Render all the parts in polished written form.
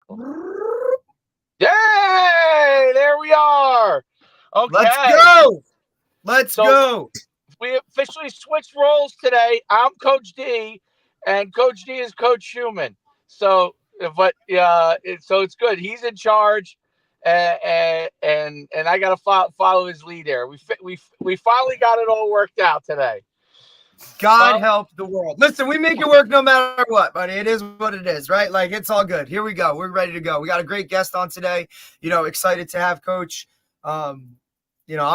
Yay! There we are. Let's Okay. go. Let's go. We officially switched roles today. I'm Coach D, and Coach D is Coach Schuman. So, so it's good. He's in charge, and I got to follow his lead there. We finally got it all worked out today. God help the world. Listen, we make it work no matter what, buddy. It is what it is, right? Like, it's all good. Here we go. We're ready to go. We got a great guest on today. Excited to have Coach. I'm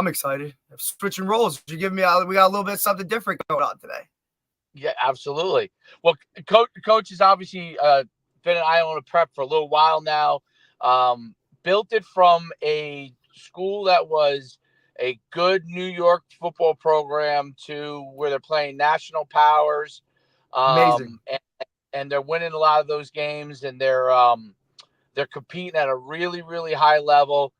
excited. Switching roles. You're giving me we got a little bit of something different going on today. Yeah, absolutely. Well, Coach has obviously been at Iona Prep for a little while now. Built it from a school that was a good New York football program to where they're playing national powers. Amazing. And they're winning a lot of those games, and they're competing at a really, really high level.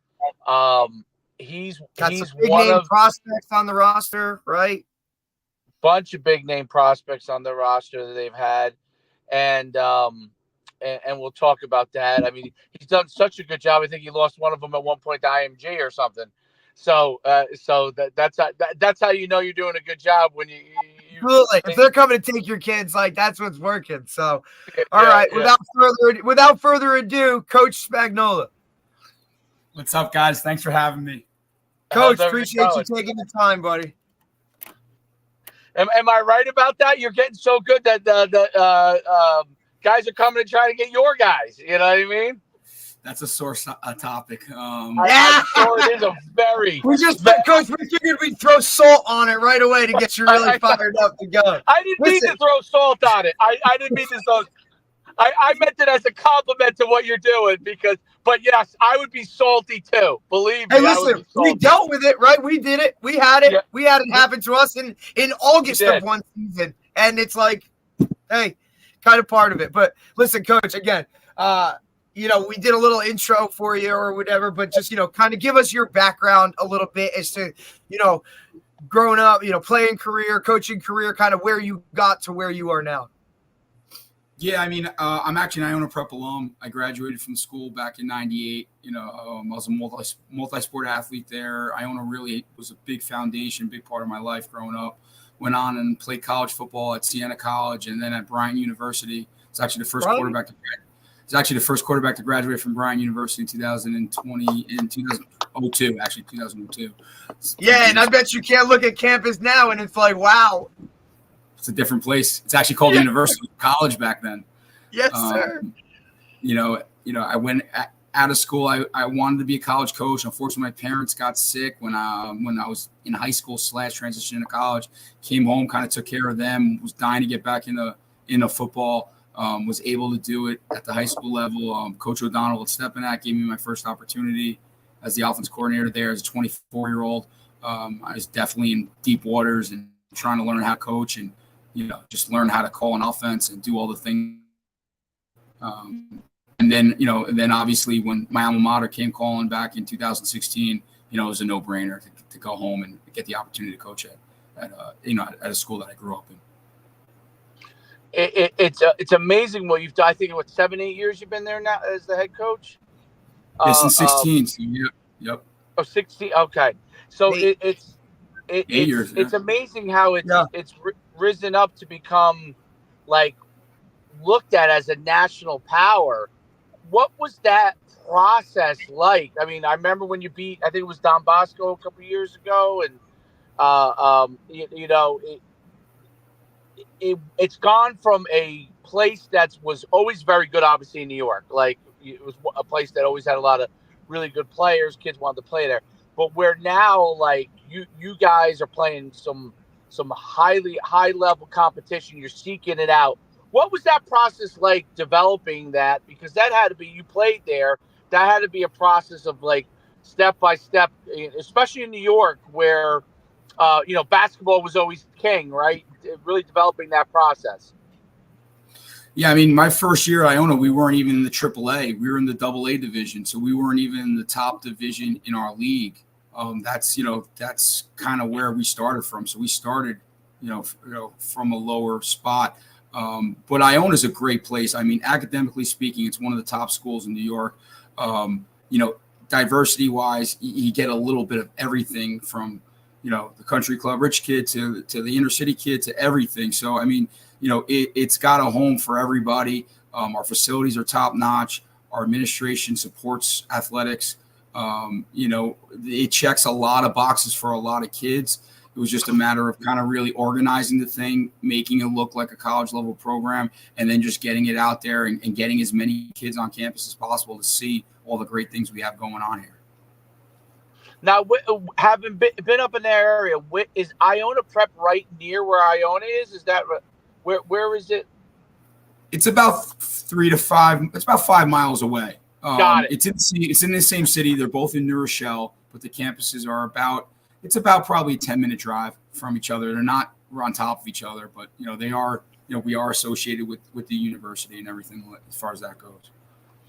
He's got he's some big one name of prospects on the roster, right? Bunch of big name prospects on the roster that they've had, and we'll talk about that. I mean, he's done such a good job. I think he lost one of them at one point to IMG or something. So that's how you know you're doing a good job when you Absolutely. If they're coming to take your kids, like, that's what's working. So, all right. Yeah. Without further ado, Coach Spagnolo. What's up, guys? Thanks for having me. Coach, appreciate you taking the time, buddy. Am I right about that? You're getting so good that the guys are coming and trying to get your guys. You know what I mean? That's a sore topic. I'm sure it is a very. Coach, we figured we'd throw salt on it right away to get you really fired up to go. I didn't mean to throw salt on it. I didn't mean to throw. I meant it as a compliment to what you're doing but yes, I would be salty too. Believe me. Hey, listen, we dealt with it, right? We did it. We had it. Yeah. We had it happen to us in August of one season. And it's like, hey, kind of part of it. But listen, Coach, again, we did a little intro for you or whatever, but just, kind of give us your background a little bit as to, growing up, playing career, coaching career, kind of where you got to where you are now. Yeah, I mean, I'm actually an Iona Prep alum. I graduated from school back in '98. I was a multi-sport athlete there. Iona really was a big foundation, big part of my life growing up. Went on and played college football at Siena College and then at Bryant University. It's actually the first quarterback to graduate from Bryant University in 2002, actually 2002. Yeah, and I bet you can't look at campus now and it's like, wow. It's a different place. It's actually called University College back then. Yes, sir. I went out of school. I wanted to be a college coach. Unfortunately, my parents got sick when I was in high school / transition to college. Came home, kind of took care of them. Was dying to get back into football. Was able to do it at the high school level. Coach O'Donnell at Stepinac gave me my first opportunity as the offense coordinator there as a 24-year-old. I was definitely in deep waters and trying to learn how to coach and just learn how to call an offense and do all the things. And then obviously when my alma mater came calling back in 2016, it was a no-brainer to go home and get the opportunity to coach at a school that I grew up in. It's amazing what you've done. I think 7-8 years you've been there now as the head coach. Since 16. So yep. Oh, 16. Okay, so it's 8 years. It's amazing how it's risen up to become like looked at as a national power. What was that process like? I mean, I remember when you beat, I think it was Depascale a couple of years ago, and it's gone from a place that was always very good, obviously in New York. Like, it was a place that always had a lot of really good players. Kids wanted to play there, but where now, like you guys are playing some high level competition. You're seeking it out. What was that process like developing that? Because that had to be, you played there. That had to be a process of like step by step, especially in New York where, basketball was always king, right? Really developing that process. Yeah, I mean, my first year at Iona, we weren't even in the AAA. We were in the AA division, so we weren't even in the top division in our league. That's kind of where we started from. So we started, from a lower spot. But Iona is a great place. I mean, academically speaking, it's one of the top schools in New York. Diversity wise, you get a little bit of everything from, the country club rich kid to the inner city kid to everything. So, I mean, it's got a home for everybody. Our facilities are top notch. Our administration supports athletics. It checks a lot of boxes for a lot of kids. It was just a matter of kind of really organizing the thing, making it look like a college level program, and then just getting it out there and getting as many kids on campus as possible to see all the great things we have going on here. Now, having been up in that area, is Iona Prep right near where Iona is? Is that where is it? It's about 3 to 5. It's about 5 miles away. Got it. It's in the same city. They're both in New Rochelle, but the campuses are about probably a 10-minute drive from each other. They're not on top of each other, but they are. We are associated with the university and everything as far as that goes.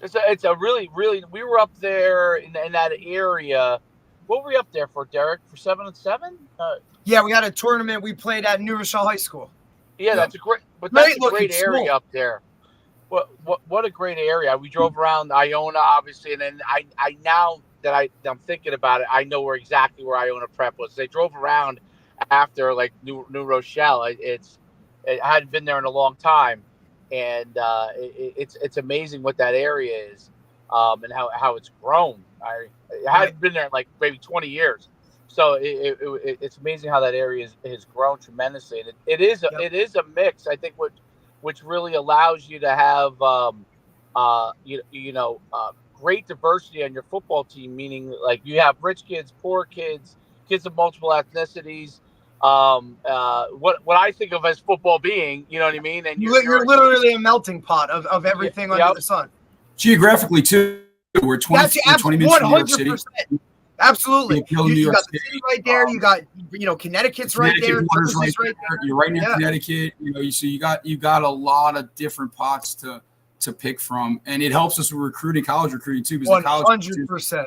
It's a really, really. We were up there in that area. What were we up there for, Derek? For 7-on-7? Yeah, we had a tournament. We played at New Rochelle High School. Yeah, that's a great area up there. What a great area. We drove around Iona, obviously, and then I now that I'm thinking about it, I know exactly where Iona Prep was. They drove around after like New Rochelle. I hadn't been there in a long time, and it's amazing what that area is, and how it's grown. I hadn't been there in like maybe 20 years, so it's amazing how that area has grown tremendously. And it is a mix. I think which really allows you to have great diversity on your football team, meaning like you have rich kids, poor kids, kids of multiple ethnicities. What I think of as football being, you know what I mean? And you're literally a melting pot of everything under the sun. Geographically, too, we're 20 minutes from New York City. Absolutely. You got the City city right there. You got Connecticut's right there. Right there. You're right near Connecticut. So you got a lot of different pots to pick from, and it helps us with recruiting, college recruiting too, because 100%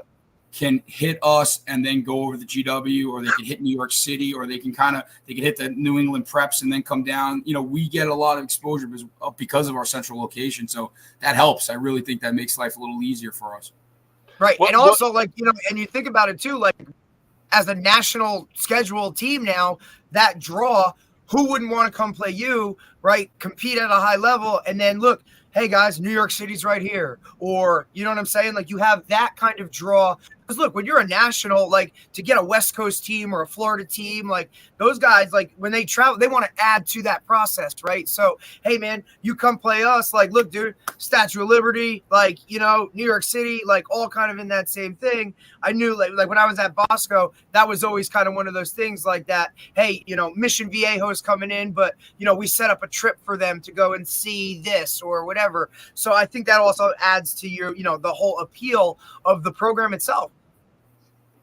can hit us and then go over the GW, or they can hit New York City, or they can hit the New England preps and then come down. We get a lot of exposure because of our central location, so that helps. I really think that makes life a little easier for us. Right, and also and you think about it too, like as a national scheduled team now, that draw, who wouldn't want to come play you, right? Compete at a high level, and then look. Hey guys, New York City's right here. Or, you know what I'm saying? Like you have that kind of draw. Because look, when you're a national, like to get a West Coast team or a Florida team, like those guys, like when they travel, they want to add to that process, right? So, hey man, you come play us. Like, look, dude, Statue of Liberty, like, New York City, like all kind of in that same thing. I knew like when I was at Bosco, that was always kind of one of those things like that. Hey, Mission Viejo's coming in, but, we set up a trip for them to go and see this or whatever. So I think that also adds to your, the whole appeal of the program itself.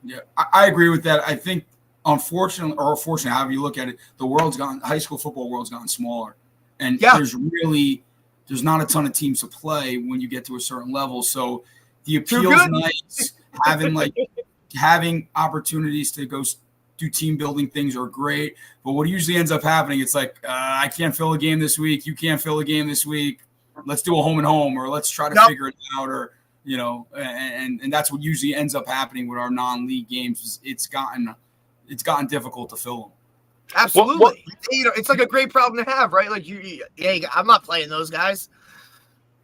Yeah, I agree with that. I think, unfortunately, or fortunately, however you look at it, high school football world's gotten smaller. And there's not a ton of teams to play when you get to a certain level. So the appeal is nice. having opportunities to go do team building things are great. But what usually ends up happening, it's like, I can't fill a game this week. You can't fill a game this week. Let's do a home and home, or let's try to figure it out, or and that's what usually ends up happening with our non-league games. It's gotten difficult to fill them. Absolutely. It's like a great problem to have, right? Like I'm not playing those guys.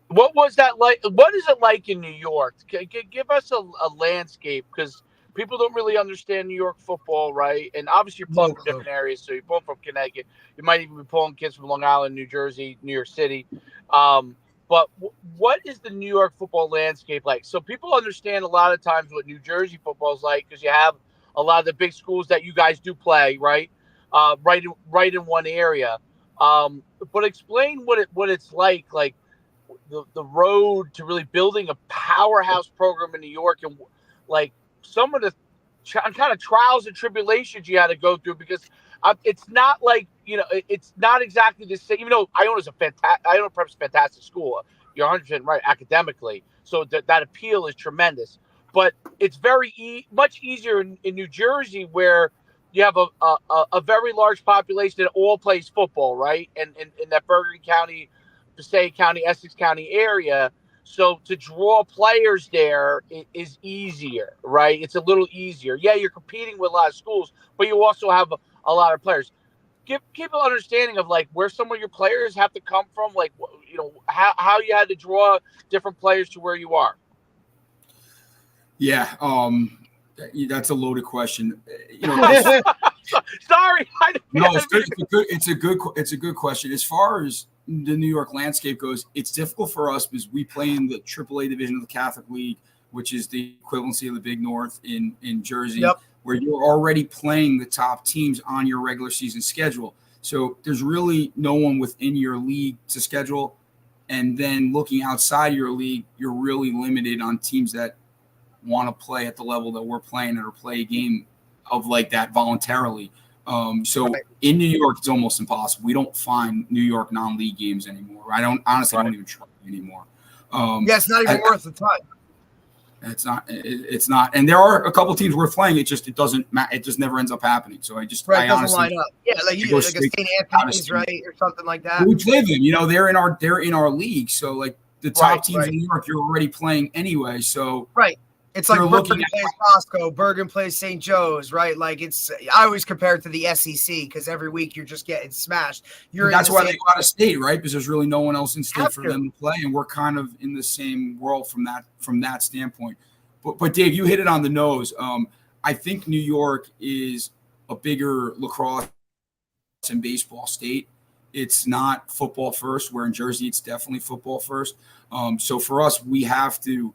What was that like? What is it like in New York? Give us a landscape, because people don't really understand New York football, right? And obviously you're pulling from different areas. So you're pulling from Connecticut. You might even be pulling kids from Long Island, New Jersey, New York City. But what is the New York football landscape like? So people understand a lot of times what New Jersey football is like, because you have a lot of the big schools that you guys do play, right? Right in one area. But explain what it's like the road to really building a powerhouse program in New York, and like some of the kind of trials and tribulations you had to go through, because it's not like, it's not exactly the same. Even though Iona Prep's a fantastic school, you're 100% right academically, so that appeal is tremendous. But it's very much easier in New Jersey, where you have a very large population that all plays football, right? And in that Bergen County, Passaic County, Essex County area. So to draw players there is easier, right? It's a little easier. Yeah, you're competing with a lot of schools, but you also have a lot of players. Give people understanding of like where some of your players have to come from, like how you had to draw different players to where you are. Yeah, that's a loaded question. Sorry, no, it's a good question. As far as the New York landscape goes, it's difficult for us because we play in the AAA division of the Catholic League, which is the equivalency of the Big North in Jersey. Yep. Where you're already playing the top teams on your regular season schedule. So there's really no one within your league to schedule. And then looking outside your league, you're really limited on teams that want to play at the level that we're playing or play a game of like that voluntarily. So in New York, it's almost impossible. We don't find New York non-league games anymore. I don't even try anymore. It's not even worth the time. It's not. And there are a couple teams worth playing. It doesn't matter. It just never ends up happening. So I doesn't line up. Yeah, like a St. Anthony's, right, or something like that. We play them. They're in our league. So like the top teams in New York, you're already playing anyway. So it's like Brooklyn plays Bosco, Bergen plays St. Joe's, right? Like I always compare it to the SEC because every week you're just getting smashed. That's why they go out of state, right? Because there's really no one else in state for them to play, and we're kind of in the same world from that standpoint. But Dave, you hit it on the nose. I think New York is a bigger lacrosse and baseball state. It's not football first, where in Jersey it's definitely football first. So for us, we have to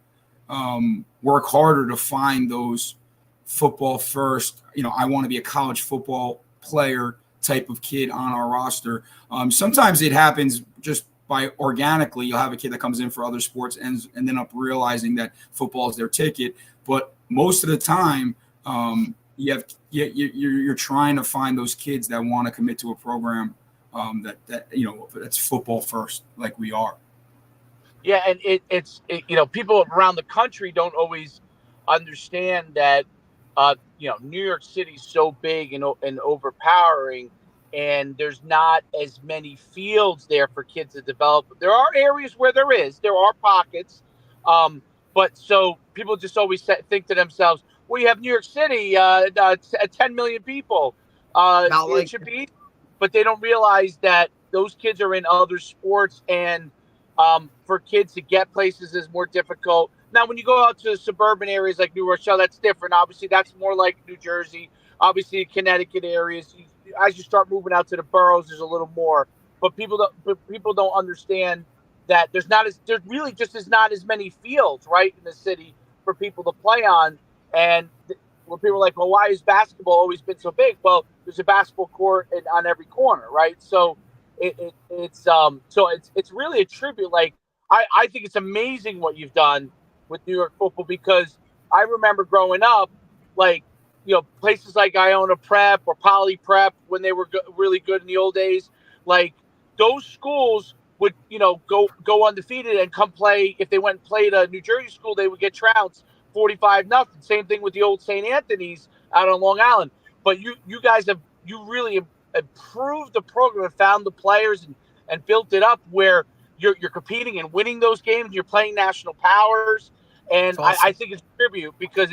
work harder to find those football first. I want to be a college football player type of kid on our roster. Sometimes it happens just by organically. You'll have a kid that comes in for other sports and then up realizing that football is their ticket. But most of the time, you're trying to find those kids that want to commit to a program that's football first, like we are. Yeah, and it's people around the country don't always understand that New York City's so big and overpowering, and there's not as many fields there for kids to develop. There are areas where there are pockets, but so people just always think to themselves, well, you have New York City, 10 million people. It should be, but they don't realize that those kids are in other sports, and for kids to get places is more difficult. Now, when you go out to suburban areas like New Rochelle, that's different. Obviously, that's more like New Jersey. Obviously, Connecticut areas. As you start moving out to the boroughs, there's a little more. But people don't understand that there really just is not as many fields, right, in the city for people to play on. And when people are like, well, why has basketball always been so big? Well, there's a basketball court on every corner, right? So it's really a tribute. Like I think it's amazing what you've done with New York football, because I remember growing up, like, places like Iona Prep or Poly Prep, when they were really good in the old days, like those schools would, go undefeated and come play. If they went and played a New Jersey school, they would get trounced 45-0. Same thing with the old St. Anthony's out on Long Island. But you guys you really improved the program and found the players and built it up where you're competing and winning those games. You're playing national powers, and awesome. I think it's a tribute because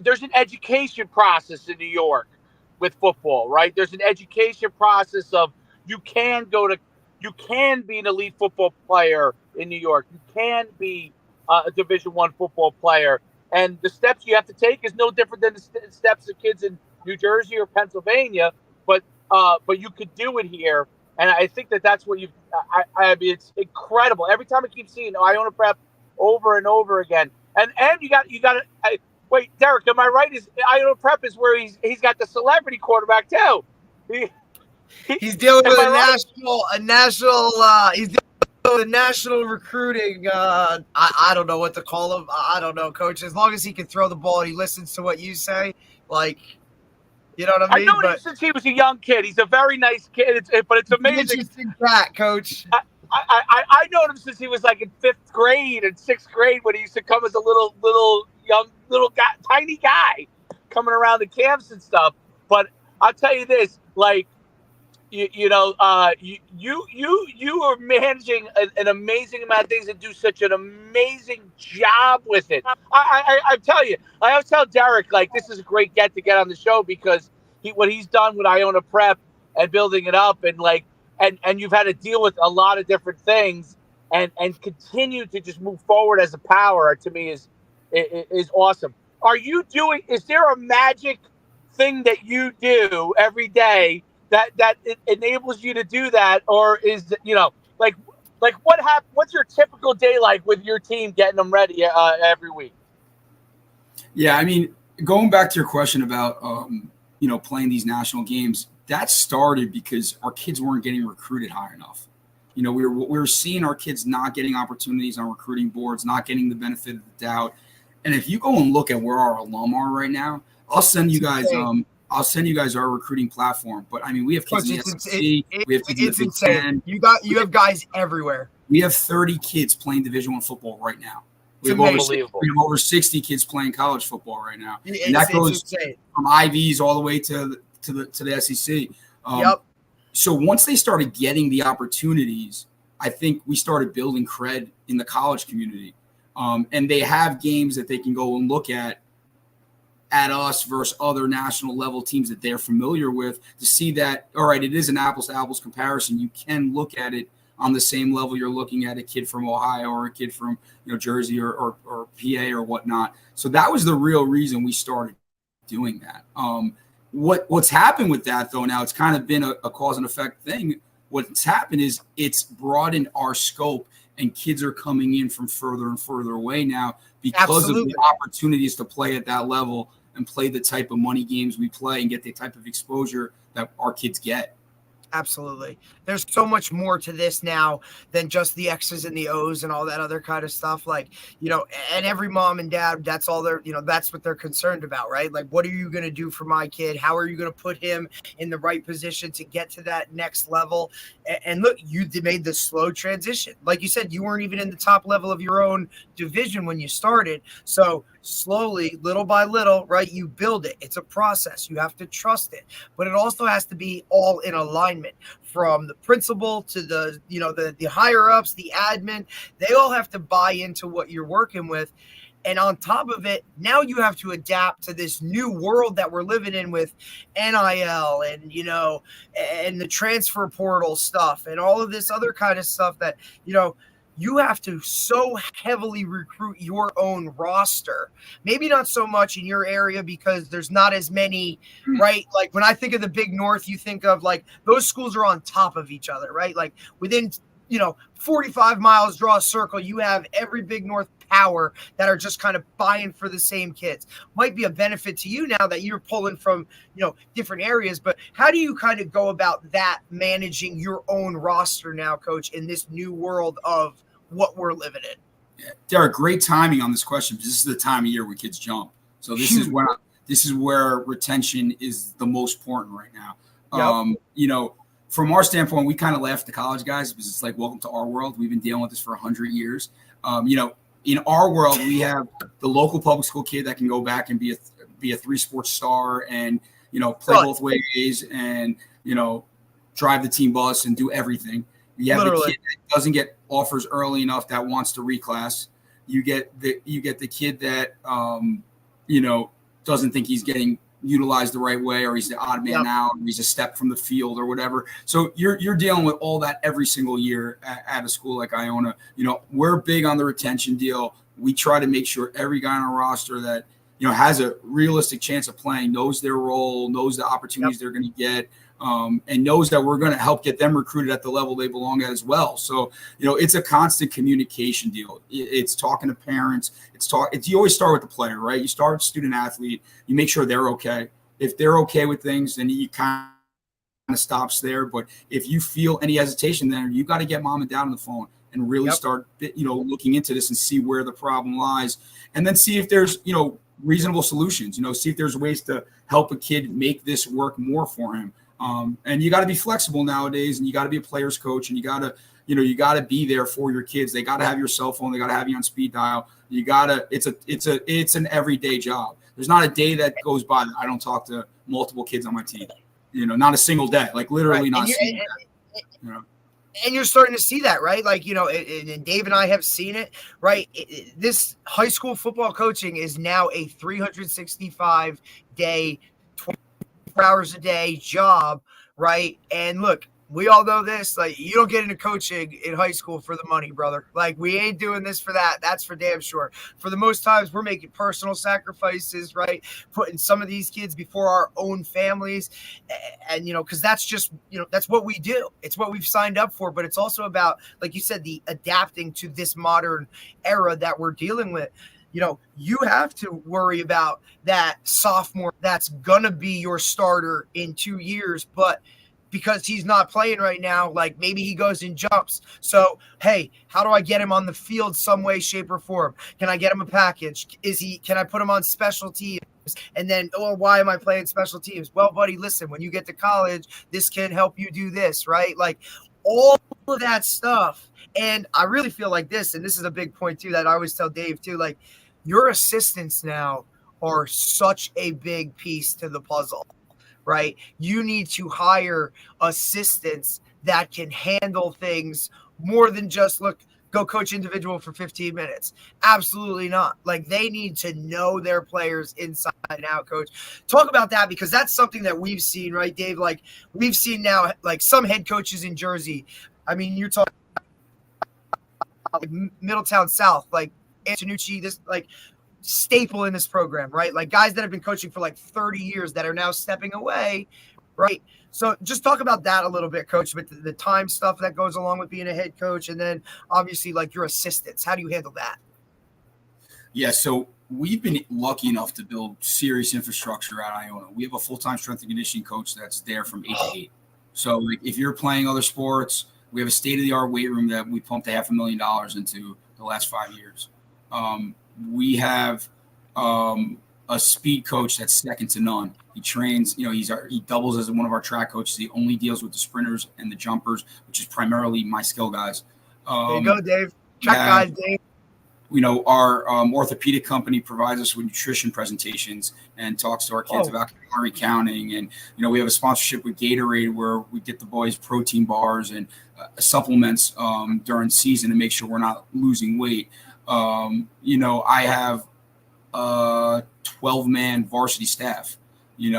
there's an education process in New York with football, right? There's an education process of you can be an elite football player in New York. You can be a Division I football player, and the steps you have to take is no different than the steps of kids in New Jersey or Pennsylvania, but you could do it here, and I think that's what you've. I mean, it's incredible. Every time I keep seeing Iona Prep over and over again, and you got to wait, Derek. Am I right? Is Iona Prep is where he's got the celebrity quarterback too? He's dealing with a national. He's dealing with national recruiting. I don't know what to call him. I don't know, Coach. As long as he can throw the ball and he listens to what you say, like. You know what I mean? I know him since he was a young kid. He's a very nice kid, but it's amazing. Interesting cat, Coach. I known him since he was like in 5th grade and 6th grade when he used to come as a little young guy, tiny guy. coming around the camps and stuff. But I'll tell you this, like, you are managing an amazing amount of things and do such an amazing job with it. I tell you, I always tell Derek, like, this is a great get on the show because what he's done with Iona Prep and building it up, and like, and you've had to deal with a lot of different things and continue to just move forward as a power, to me is awesome. Is there a magic thing that you do every day that it enables you to do that, or is like what's your typical day like with your team getting them ready every week? Yeah, I mean, going back to your question about playing these national games, that started because our kids weren't getting recruited high enough. We were seeing our kids not getting opportunities on recruiting boards, not getting the benefit of the doubt. And if you go and look at where our alum are right now, I'll send you guys our recruiting platform. But I mean, we have kids in the SEC. We have kids in the Big Ten. You have guys everywhere. We have 30 kids playing Division I football right now. We have over 60 kids playing college football right now, and that goes from IVs all the way to the SEC. Yep. So once they started getting the opportunities, I think we started building cred in the college community, and they have games that they can go and look at us versus other national level teams that they're familiar with to see that, all right, it is an apples to apples comparison. You can look at it on the same level you're looking at a kid from Ohio or a kid from Jersey or PA or whatnot. So that was the real reason we started doing that. What's happened with that, though, now it's kind of been a cause and effect thing. What's happened is it's broadened our scope, and kids are coming in from further and further away now because of the opportunities to play at that level and play the type of money games we play and get the type of exposure that our kids get. Absolutely. There's so much more to this now than just the X's and the O's and all that other kind of stuff. Like, and every mom and dad, that's all that's what they're concerned about, right? Like, what are you going to do for my kid? How are you going to put him in the right position to get to that next level? And look, you made the slow transition. Like you said, you weren't even in the top level of your own division when you started. So slowly, little by little, right, you build it. It's a process. You have to trust it. But it also has to be all in alignment, from the principal to the higher ups, the admin. They all have to buy into what you're working with. And on top of it, now you have to adapt to this new world that we're living in with NIL and, and the transfer portal stuff and all of this other kind of stuff that, you have to so heavily recruit your own roster. Maybe not so much in your area because there's not as many, right? Like when I think of the Big North, you think of like those schools are on top of each other, right? Like within, 45 miles, draw a circle, you have every Big North power that are just kind of buying for the same kids. Might be a benefit to you now that you're pulling from, different areas, but how do you kind of go about that, managing your own roster now, Coach, in this new world of what we're living in? Yeah, Derek, great timing on this question because this is the time of year where kids jump. So this is where retention is the most important right now. Yep. From our standpoint, we kind of laugh at the college guys because it's like, welcome to our world. We've been dealing with this for 100 years. In our world, we have the local public school kid that can go back and be a 3-sport star and, play both ways and, drive the team bus and do everything. You have the kid that doesn't get offers early enough that wants to reclass. You get the kid that doesn't think he's getting utilized the right way, or he's the odd man out, or he's a step from the field or whatever. So you're dealing with all that every single year at a school like Iona. We're big on the retention deal. We try to make sure every guy on our roster that has a realistic chance of playing knows their role, knows the opportunities they're going to get. And knows that we're going to help get them recruited at the level they belong at as well. So, it's a constant communication deal. It's talking to parents. You always start with the player, right? You start with student athlete. You make sure they're okay. If they're okay with things, then you kind of stops there. But if you feel any hesitation there, you got to get mom and dad on the phone and really start, looking into this and see where the problem lies, and then see if there's, reasonable solutions. See if there's ways to help a kid make this work more for him. And you got to be flexible nowadays, and you got to be a player's coach, and you got to be there for your kids. They got to have your cell phone. They got to have you on speed dial. It's an everyday job. There's not a day that goes by that I don't talk to multiple kids on my team. Not a single day, like literally not a single day. And you're starting to see that, right? Like, and Dave and I have seen it, right? This high school football coaching is now a 365-day, 24 hours a day job, right? And look, we all know this. Like, you don't get into coaching in high school for the money, brother. Like, we ain't doing this for that. That's for damn sure. For the most times, we're making personal sacrifices, right? Putting some of these kids before our own families. And, because that's just, that's what we do. It's what we've signed up for. But it's also about, like you said, the adapting to this modern era that we're dealing with. You have to worry about that sophomore that's going to be your starter in 2 years. But because he's not playing right now, like maybe he goes and jumps. So, hey, how do I get him on the field some way, shape, or form? Can I get him a package? Can I put him on special teams? And then, why am I playing special teams? Well, buddy, listen, when you get to college, this can help you do this, right? Like all of that stuff. And I really feel like this, and this is a big point too, that I always tell Dave too, like your assistants now are such a big piece to the puzzle. Right? You need to hire assistants that can handle things more than just go coach individual for 15 minutes. Absolutely not. Like they need to know their players inside and out, coach. Talk about that because that's something that we've seen, right, Dave? Like we've seen now, like some head coaches in Jersey. I mean, you're talking like Middletown South, like Antonucci, this like staple in this program, right? Like guys that have been coaching for like 30 years that are now stepping away, right? So just talk about that a little bit, coach, with the time stuff that goes along with being a head coach. And then obviously like your assistants, how do you handle that? Yeah. So we've been lucky enough to build serious infrastructure at Iona. We have a full-time strength and conditioning coach that's there from 8 to 8. So like, if you're playing other sports, we have a state-of-the-art weight room that we pumped $500,000 into the last 5 years. We have a speed coach that's second to none. He trains, he doubles as one of our track coaches. He only deals with the sprinters and the jumpers, which is primarily my skill guys. There you go, Dave. Track guys, Dave. Our orthopedic company provides us with nutrition presentations and talks to our kids about calorie counting. And, we have a sponsorship with Gatorade where we get the boys protein bars and supplements during season to make sure we're not losing weight. I have 12-man varsity staff. We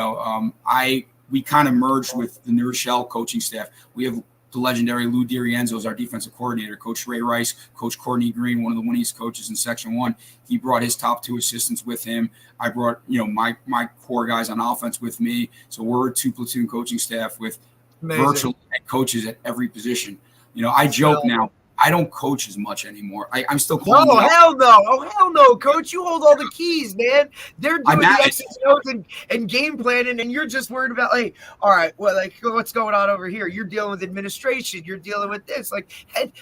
kind of merged with the New Rochelle coaching staff. We have the legendary Lou DiRienzo as our defensive coordinator, Coach Ray Rice, Coach Courtney Green, one of the winningest coaches in Section 1. He brought his top 2 assistants with him. I brought, my core guys on offense with me. So we're a 2-platoon coaching staff with virtual head coaches at every position. I joke now. I don't coach as much anymore. I'm still calling. Oh, hell no. Oh, hell no, coach. You hold all the keys, man. They're doing the X's and game planning, and you're just worried about, like, all right, well, like, what's going on over here? You're dealing with administration. You're dealing with this. Like,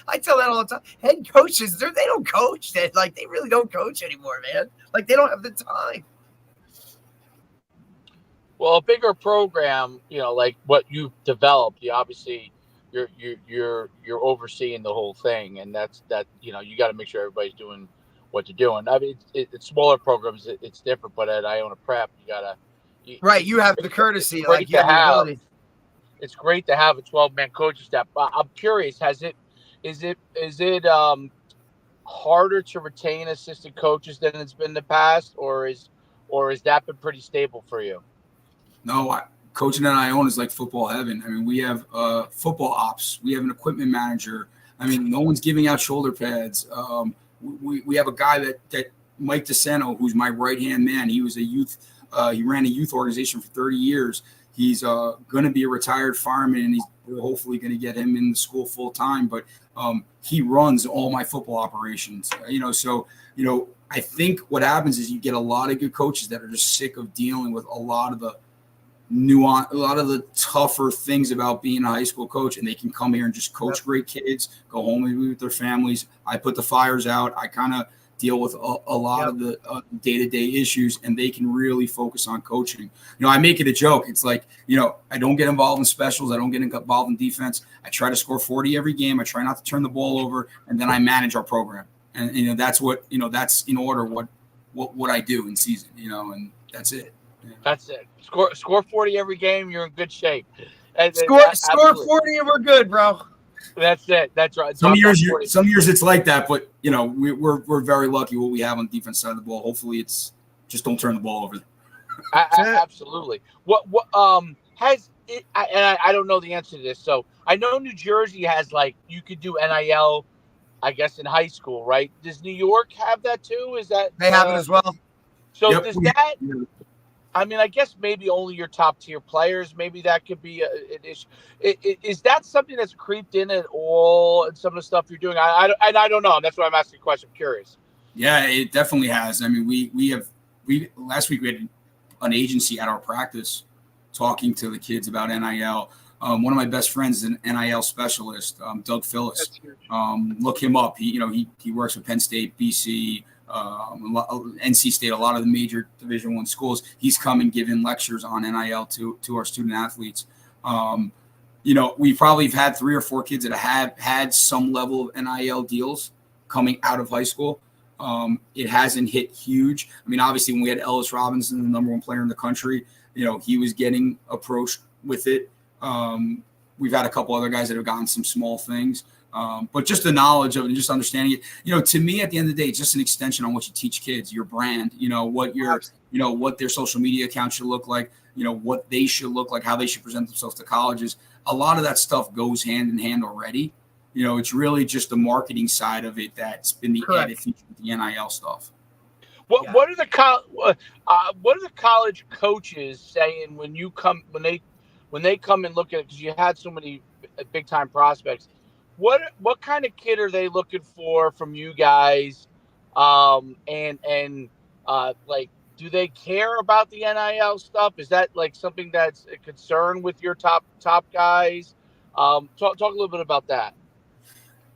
I tell that all the time. Head coaches, they don't coach. They really don't coach anymore, man. Like, they don't have the time. Well, a bigger program, like what you've developed, you obviously – you're overseeing the whole thing, and that's you got to make sure everybody's doing what they're doing. I mean, it's smaller programs, it's different, but at Iona Prep, you have the courtcy, like you have the ability. It's great to have a 12-man coaching staff. I'm curious, is it harder to retain assistant coaches than it's been in the past, or has that been pretty stable for you? No, coaching at Iona is like football heaven. I mean, we have football ops. We have an equipment manager. I mean, no one's giving out shoulder pads. We have a guy that Mike DeSanto, who's my right-hand man. He was a youth. He ran a youth organization for 30 years. He's going to be a retired fireman, and we're hopefully going to get him in the school full time. But he runs all my football operations. I think what happens is you get a lot of good coaches that are just sick of dealing with a lot of the nuance, a lot of the tougher things about being a high school coach, and they can come here and just coach great kids, go home and be with their families. I put the fires out. I kind of deal with a lot of the day-to-day issues, and they can really focus on coaching. I make it a joke. It's like, I don't get involved in specials. I don't get involved in defense. I try to score 40 every game. I try not to turn the ball over, and then I manage our program. And, that's what, that's in order what I do in season, and That's it. That's it. Score 40 every game. You're in good shape. Score 40 and we're good, bro. That's it. That's right. Some years it's like that, but we're very lucky what we have on the defense side of the ball. Hopefully, it's just don't turn the ball over. Absolutely. What has it? I don't know the answer to this. So I know New Jersey has you could do NIL, I guess in high school, right? Does New York have that too? Is that they have it as well? So yep. does that? I mean, I guess maybe only your top tier players. Maybe that could be an issue. Is that something that's creeped in at all? And some of the stuff you're doing, I don't know. That's why I'm asking a question. I'm curious. Yeah, it definitely has. I mean, we last week we had an agency at our practice talking to the kids about NIL. One of my best friends is an NIL specialist, Doug Phillips. Look him up. He works with Penn State, BC. NC State, a lot of the major Division I schools. He's come and given lectures on NIL to our student athletes. We probably have had 3 or 4 kids that have had some level of NIL deals coming out of high school. It hasn't hit huge. I mean, obviously, when we had Ellis Robinson, the number 1 player in the country, he was getting approached with it. We've had a couple other guys that have gotten some small things. But just the knowledge of it and just understanding it, to me, at the end of the day, it's just an extension on what you teach kids, your brand, what their social media account should look like, what they should look like, how they should present themselves to colleges. A lot of that stuff goes hand in hand already. It's really just the marketing side of it that's been the added feature with the NIL stuff. What are the college coaches saying when they come and look at it, because you had so many big time prospects? What kind of kid are they looking for from you guys? Do they care about the NIL stuff? Is that something that's a concern with your top guys? Talk a little bit about that.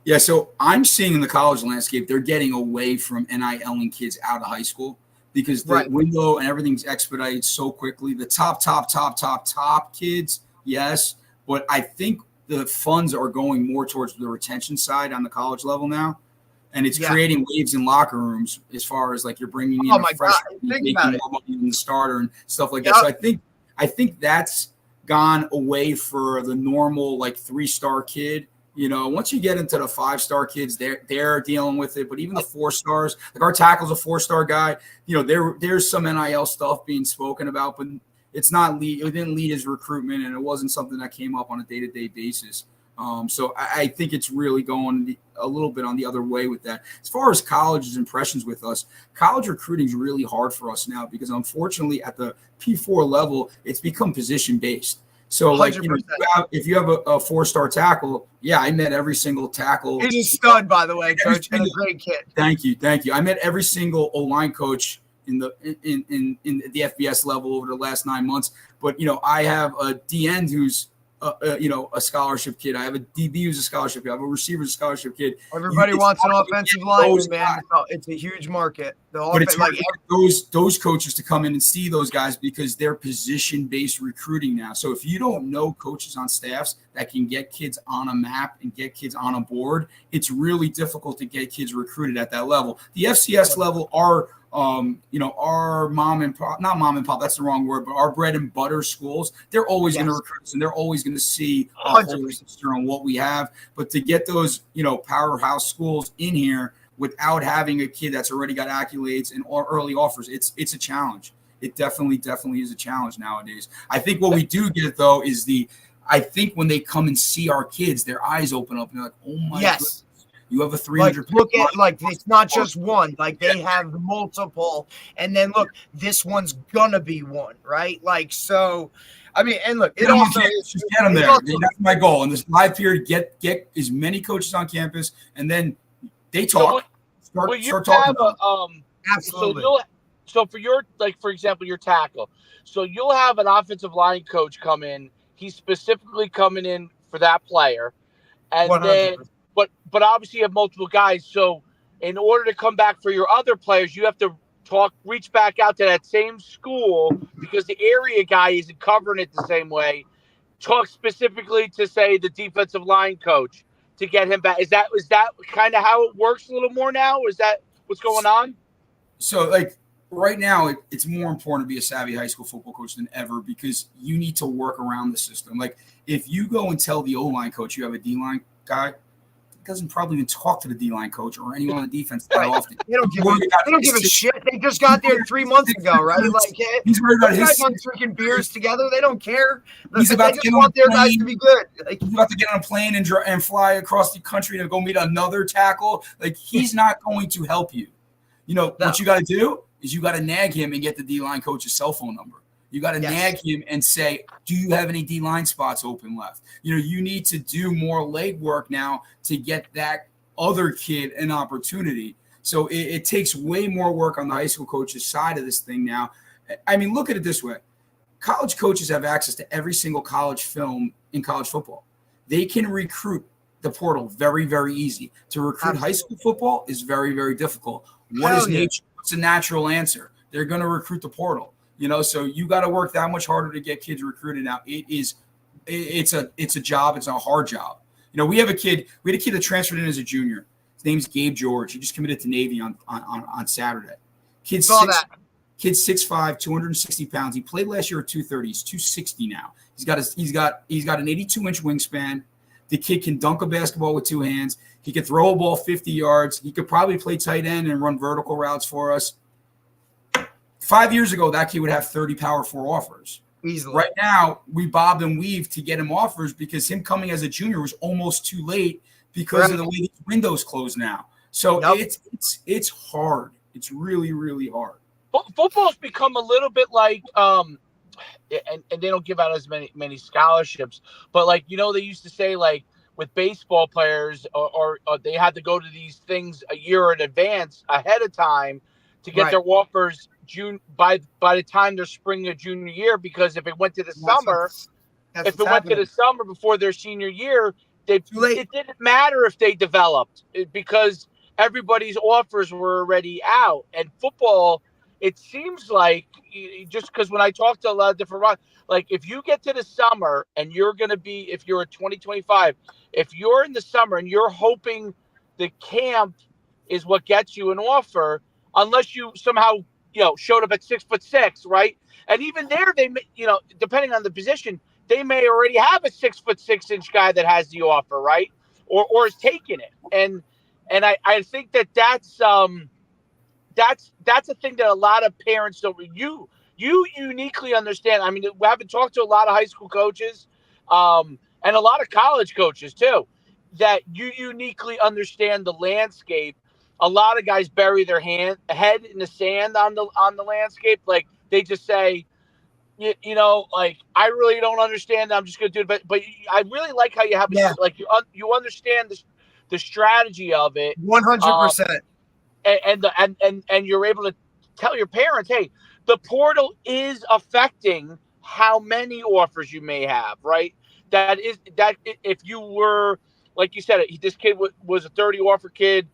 Yeah, so I'm seeing in the college landscape, they're getting away from NIL-ing kids out of high school because the window and everything's expedited so quickly. The top kids, yes, but I think the funds are going more towards the retention side on the college level now, and it's creating waves in locker rooms as far as you're bringing in a freshman making more money than the starter and stuff like that. So I think that's gone away for the normal 3-star kid. Once you get into the 5-star kids, they're dealing with it. But even the 4 stars, our tackle's a 4-star guy. There's some NIL stuff being spoken about, but it's not it didn't lead his recruitment, and it wasn't something that came up on a day-to-day basis. So I think it's really going a little bit on the other way with that. As far as college's impressions with us, college recruiting is really hard for us now because unfortunately at the P4 level, it's become position-based. So if you have a 4-star tackle, I met every single tackle. He's a stud, by the way, coach, and a great kid. Thank you. I met every single O-line coach in the FBS level over the last 9 months. But I have a D-end who's a scholarship kid. I have a DB who's a scholarship kid. I have a receiver who's a scholarship kid. Everybody wants an offensive lineman, man. It's a huge market. But it's hard to get those coaches to come in and see those guys because they're position-based recruiting now. So if you don't know coaches on staffs that can get kids on a map and get kids on a board, it's really difficult to get kids recruited at that level. The FCS level are our mom and pop, not mom and pop, that's the wrong word, but our bread and butter schools, they're always going to recruit us and they're always going to see our whole register on what we have. But to get those, powerhouse schools in here without having a kid that's already got accolades and early offers, it's a challenge. It definitely is a challenge nowadays. I think what we do get though is I think when they come and see our kids, their eyes open up and they're like, oh my goodness. You have a 300. Look at it's not just one. They have multiple, and then look, this one's gonna be one, right? So, I mean, and look, it also just get them there. That's my goal in this live period. Get as many coaches on campus, and then they talk. Start talking. Absolutely. So for your for example, your tackle. So you'll have an offensive line coach come in. He's specifically coming in for that player, and 100%. Then. But obviously you have multiple guys. So in order to come back for your other players, you have to reach back out to that same school because the area guy isn't covering it the same way. Talk specifically to say the defensive line coach to get him back. Is that kind of how it works a little more now? Is that what's going on? So right now, it's more important to be a savvy high school football coach than ever because you need to work around the system. Like if you go and tell the O-line coach you have a D-line guy, doesn't probably even talk to the D-line coach or anyone on the defense that often. They don't give a shit. They just got there 3 months ago, right? Like, he's worried about guys aren't drinking beers together. They don't care. He's about they just want their guys to be good. Like, he's about to get on a plane and fly across the country to go meet another tackle. Like, he's not going to help you. You know, what you got to do is you got to nag him and get the D-line coach's cell phone number. You got to nag him and say, do you have any D-line spots open left? You know, you need to do more legwork now to get that other kid an opportunity. So it takes way more work on the high school coach's side of this thing now. I mean, look at it this way. College coaches have access to every single college film in college football. They can recruit the portal very, very easy. To recruit high school football is very, very difficult. What is nature? What's a natural answer? They're going to recruit the portal. You know, so you got to work that much harder to get kids recruited now. It's a job. It's a hard job. You know, we had a kid that transferred in as a junior. His name's Gabe George. He just committed to Navy on Saturday. Kid's 6'5", 260 pounds. He played last year at 230. He's 260 now. He's got an 82-inch wingspan. The kid can dunk a basketball with two hands. He could throw a ball 50 yards. He could probably play tight end and run vertical routes for us. 5 years ago, that kid would have 30 Power 4 offers. Easily. Right now, we bobbed and weaved to get him offers because him coming as a junior was almost too late because of the way these windows close now. So it's hard. It's really, really hard. Football's become a little bit like and they don't give out as many scholarships, but like, you know, they used to say like with baseball players or they had to go to these things a year in advance ahead of time to get their offers by the time they're spring or junior year, because if it went to the summer before their senior year, it didn't matter if they developed because everybody's offers were already out. And football, it seems like, just because when I talk to a lot of different, like if you get to the summer and you're going to be, if you're a 2025, if you're in the summer and you're hoping the camp is what gets you an offer, unless you somehow, showed up at 6'6", right? And even there, they, depending on the position, they may already have a 6'6" guy that has the offer, right? Or is taking it. And I think that's a thing that a lot of parents don't. You uniquely understand. I mean, we haven't talked to a lot of high school coaches, and a lot of college coaches too, that you uniquely understand the landscape. A lot of guys bury their head in the sand on the landscape. Like they just say, like I really don't understand. I'm just going to do it. But I really like how you have like you understand the strategy of it 100%. And you're able to tell your parents, hey, the portal is affecting how many offers you may have, right? That if you were, like you said, this kid was a 30 offer kid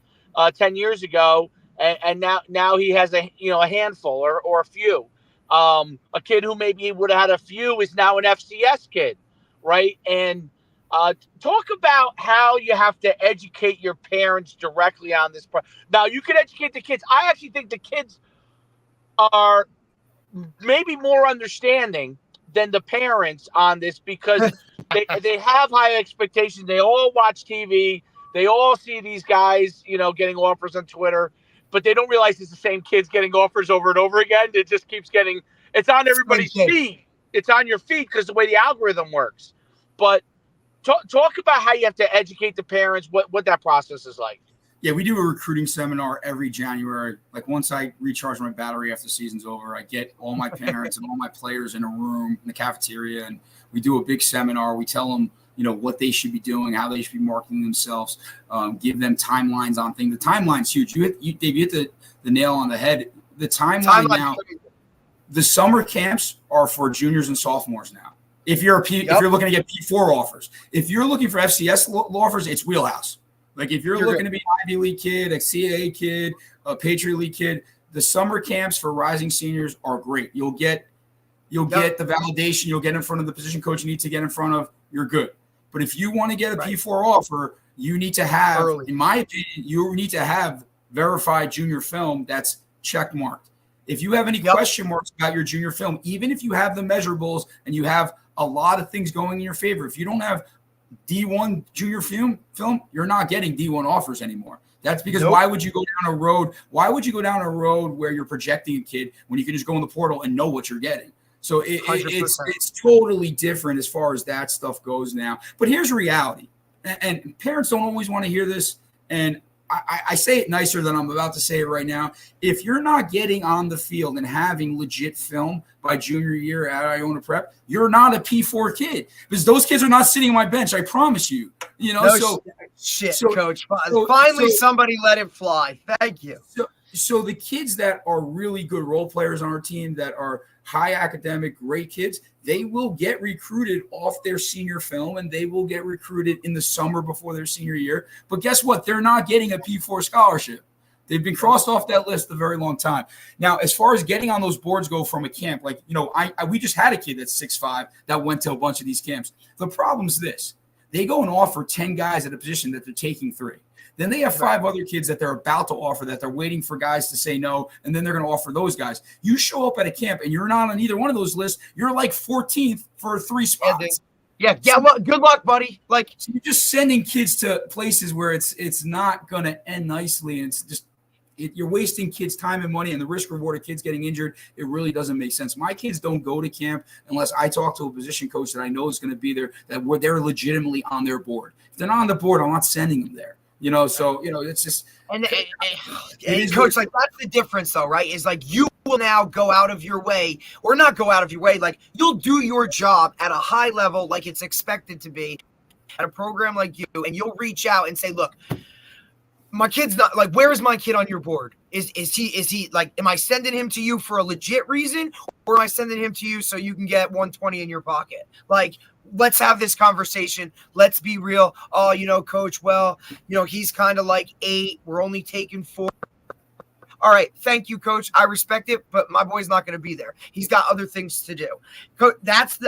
10 years ago, and now he has a handful or a few. A kid who maybe would have had a few is now an FCS kid, right? And talk about how you have to educate your parents directly on this part. Now, you can educate the kids. I actually think the kids are maybe more understanding than the parents on this because they have high expectations. They all watch TV. They all see these guys, getting offers on Twitter, but they don't realize it's the same kids getting offers over and over again. It just keeps getting – it's on everybody's feed. It's on your feed because the way the algorithm works. But talk about how you have to educate the parents, what that process is like. Yeah, we do a recruiting seminar every January. Like once I recharge my battery after the season's over, I get all my parents and all my players in a room in the cafeteria, and we do a big seminar. We tell them, what they should be doing, how they should be marketing themselves, give them timelines on things. The timeline's huge. Dave, you hit the nail on the head. The timeline now, the summer camps are for juniors and sophomores now. If you're if you're looking to get P4 offers, if you're looking for FCS offers, it's wheelhouse. Like if you're looking to be an Ivy League kid, a CAA kid, a Patriot League kid, the summer camps for rising seniors are great. You'll get the validation. You'll get in front of the position coach you need to get in front of. You're good. But if you want to get a P4 offer, you need to have, in my opinion, you need to have verified junior film that's check marked. If you have any question marks about your junior film, even if you have the measurables and you have a lot of things going in your favor, if you don't have D1 junior film, you're not getting D1 offers anymore. That's because why would you go down a road? Why would you go down a road where you're projecting a kid when you can just go in the portal and know what you're getting? So it's totally different as far as that stuff goes now. But here's reality, and parents don't always want to hear this, and I say it nicer than I'm about to say it right now. If you're not getting on the field and having legit film by junior year at Iona Prep, you're not a P4 kid, because those kids are not sitting on my bench. I promise you. You know, Coach. Finally, somebody let it fly. Thank you. So the kids that are really good role players on our team, that are high academic, great kids, they will get recruited off their senior film, and they will get recruited in the summer before their senior year. But guess what? They're not getting a P4 scholarship. They've been crossed off that list a very long time. Now, as far as getting on those boards go from a camp, like, you know, we just had a kid that's 6'5" that went to a bunch of these camps. The problem's this. They go and offer 10 guys at a position that they're taking 3. Then they have 5 other kids that they're about to offer, that they're waiting for guys to say no, and then they're going to offer those guys. You show up at a camp and you're not on either one of those lists. You're like 14th for 3 spots. Good luck, buddy. Like, so you're just sending kids to places where it's not going to end nicely, and it's just you're wasting kids' time and money, and the risk reward of kids getting injured, it really doesn't make sense. My kids don't go to camp unless I talk to a position coach that I know is going to be there, that they're legitimately on their board. If they're not on the board, I'm not sending them there. You know, so, you know, it's just – And Coach, like, that's the difference, though, right? Is like you will now go out of your way, or not go out of your way. Like, you'll do your job at a high level, like it's expected to be, at a program like you, and you'll reach out and say, look, my kid's not, like, where is my kid on your board? Is he like, am I sending him to you for a legit reason, or am I sending him to you so you can get 120 in your pocket? Like, let's have this conversation. Let's be real. Oh, you know, Coach, well, you know, he's kind of like 8. We're only taking 4. All right. Thank you, Coach. I respect it, but my boy's not going to be there. He's got other things to do. That's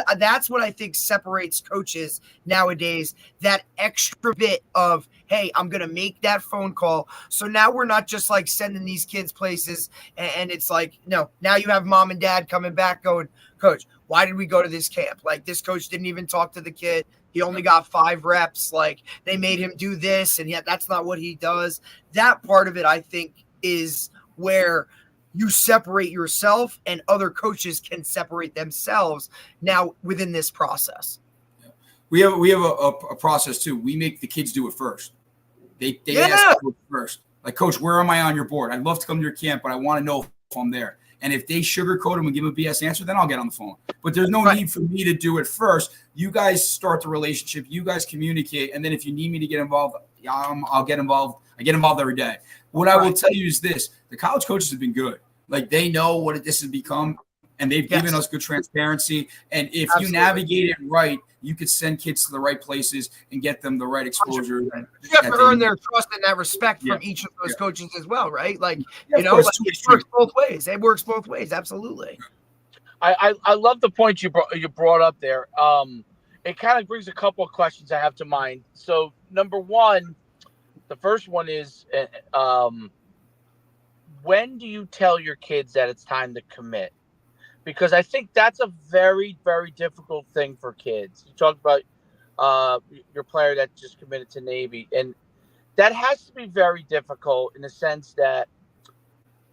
what I think separates coaches nowadays, that extra bit of, hey, I'm going to make that phone call. So now we're not just like sending these kids places and it's like, no, now you have mom and dad coming back going, Coach, why did we go to this camp? Like, this coach didn't even talk to the kid. He only got 5 reps. Like, they made him do this, and yet that's not what he does. That part of it, I think, is where you separate yourself, and other coaches can separate themselves now within this process. We have a process too. We make the kids do it first. They ask the coach first. Like, Coach, where am I on your board? I'd love to come to your camp, but I want to know if I'm there. And if they sugarcoat them and give them a BS answer, then I'll get on the phone. But there's no need for me to do it first. You guys start the relationship. You guys communicate. And then if you need me to get involved, I'll get involved. I get involved every day. What I will tell you is this. The college coaches have been good. Like, they know what this has become, and they've given us good transparency. And if you navigate it right, you could send kids to the right places and get them the right exposure. You have to earn their trust and that respect from each of those coaches as well, right? Like, you know, like, it works both ways. It works both ways. Absolutely. I love the point you brought up there. It kind of brings a couple of questions I have to mind. So, number one, the first one is, when do you tell your kids that it's time to commit? Because I think that's a very, very difficult thing for kids. You talked about your player that just committed to Navy, and that has to be very difficult in the sense that,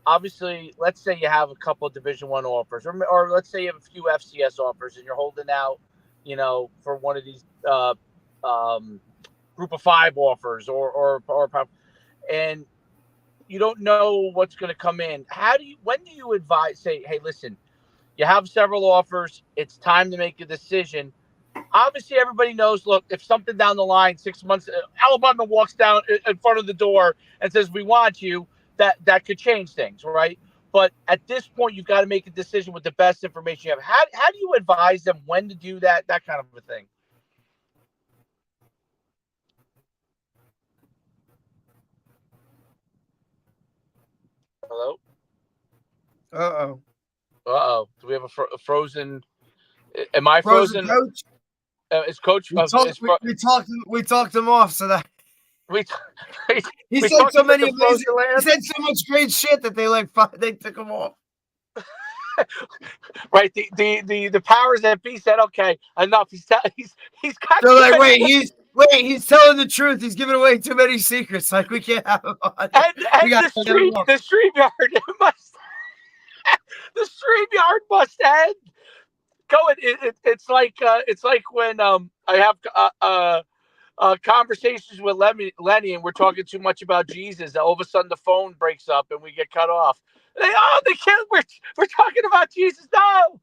obviously, let's say you have a couple of Division I offers, or let's say you have a few FCS offers, and you're holding out, you know, for one of these Group of 5 offers, or and you don't know what's going to come in. When do you advise? Say, hey, listen. You have several offers. It's time to make a decision. Obviously, everybody knows, look, if something down the line, 6 months, Alabama walks down in front of the door and says, we want you, that could change things, right? But at this point, you've got to make a decision with the best information you have. How do you advise them when to do that kind of a thing? Hello? Uh-oh. Do we have a frozen? Am I frozen? Coach? Is Coach? We talked him off, so that he said so much great shit that they took him off. Right. The powers that be said, okay, enough. He's got They're too like, many. he's telling the truth. He's giving away too many secrets. Like, we can't have him on. And the stream yard must the stream yard must end. It's like when I have conversations with Lenny, and we're talking too much about Jesus. All of a sudden, the phone breaks up and we get cut off. They can't. We're talking about Jesus. No,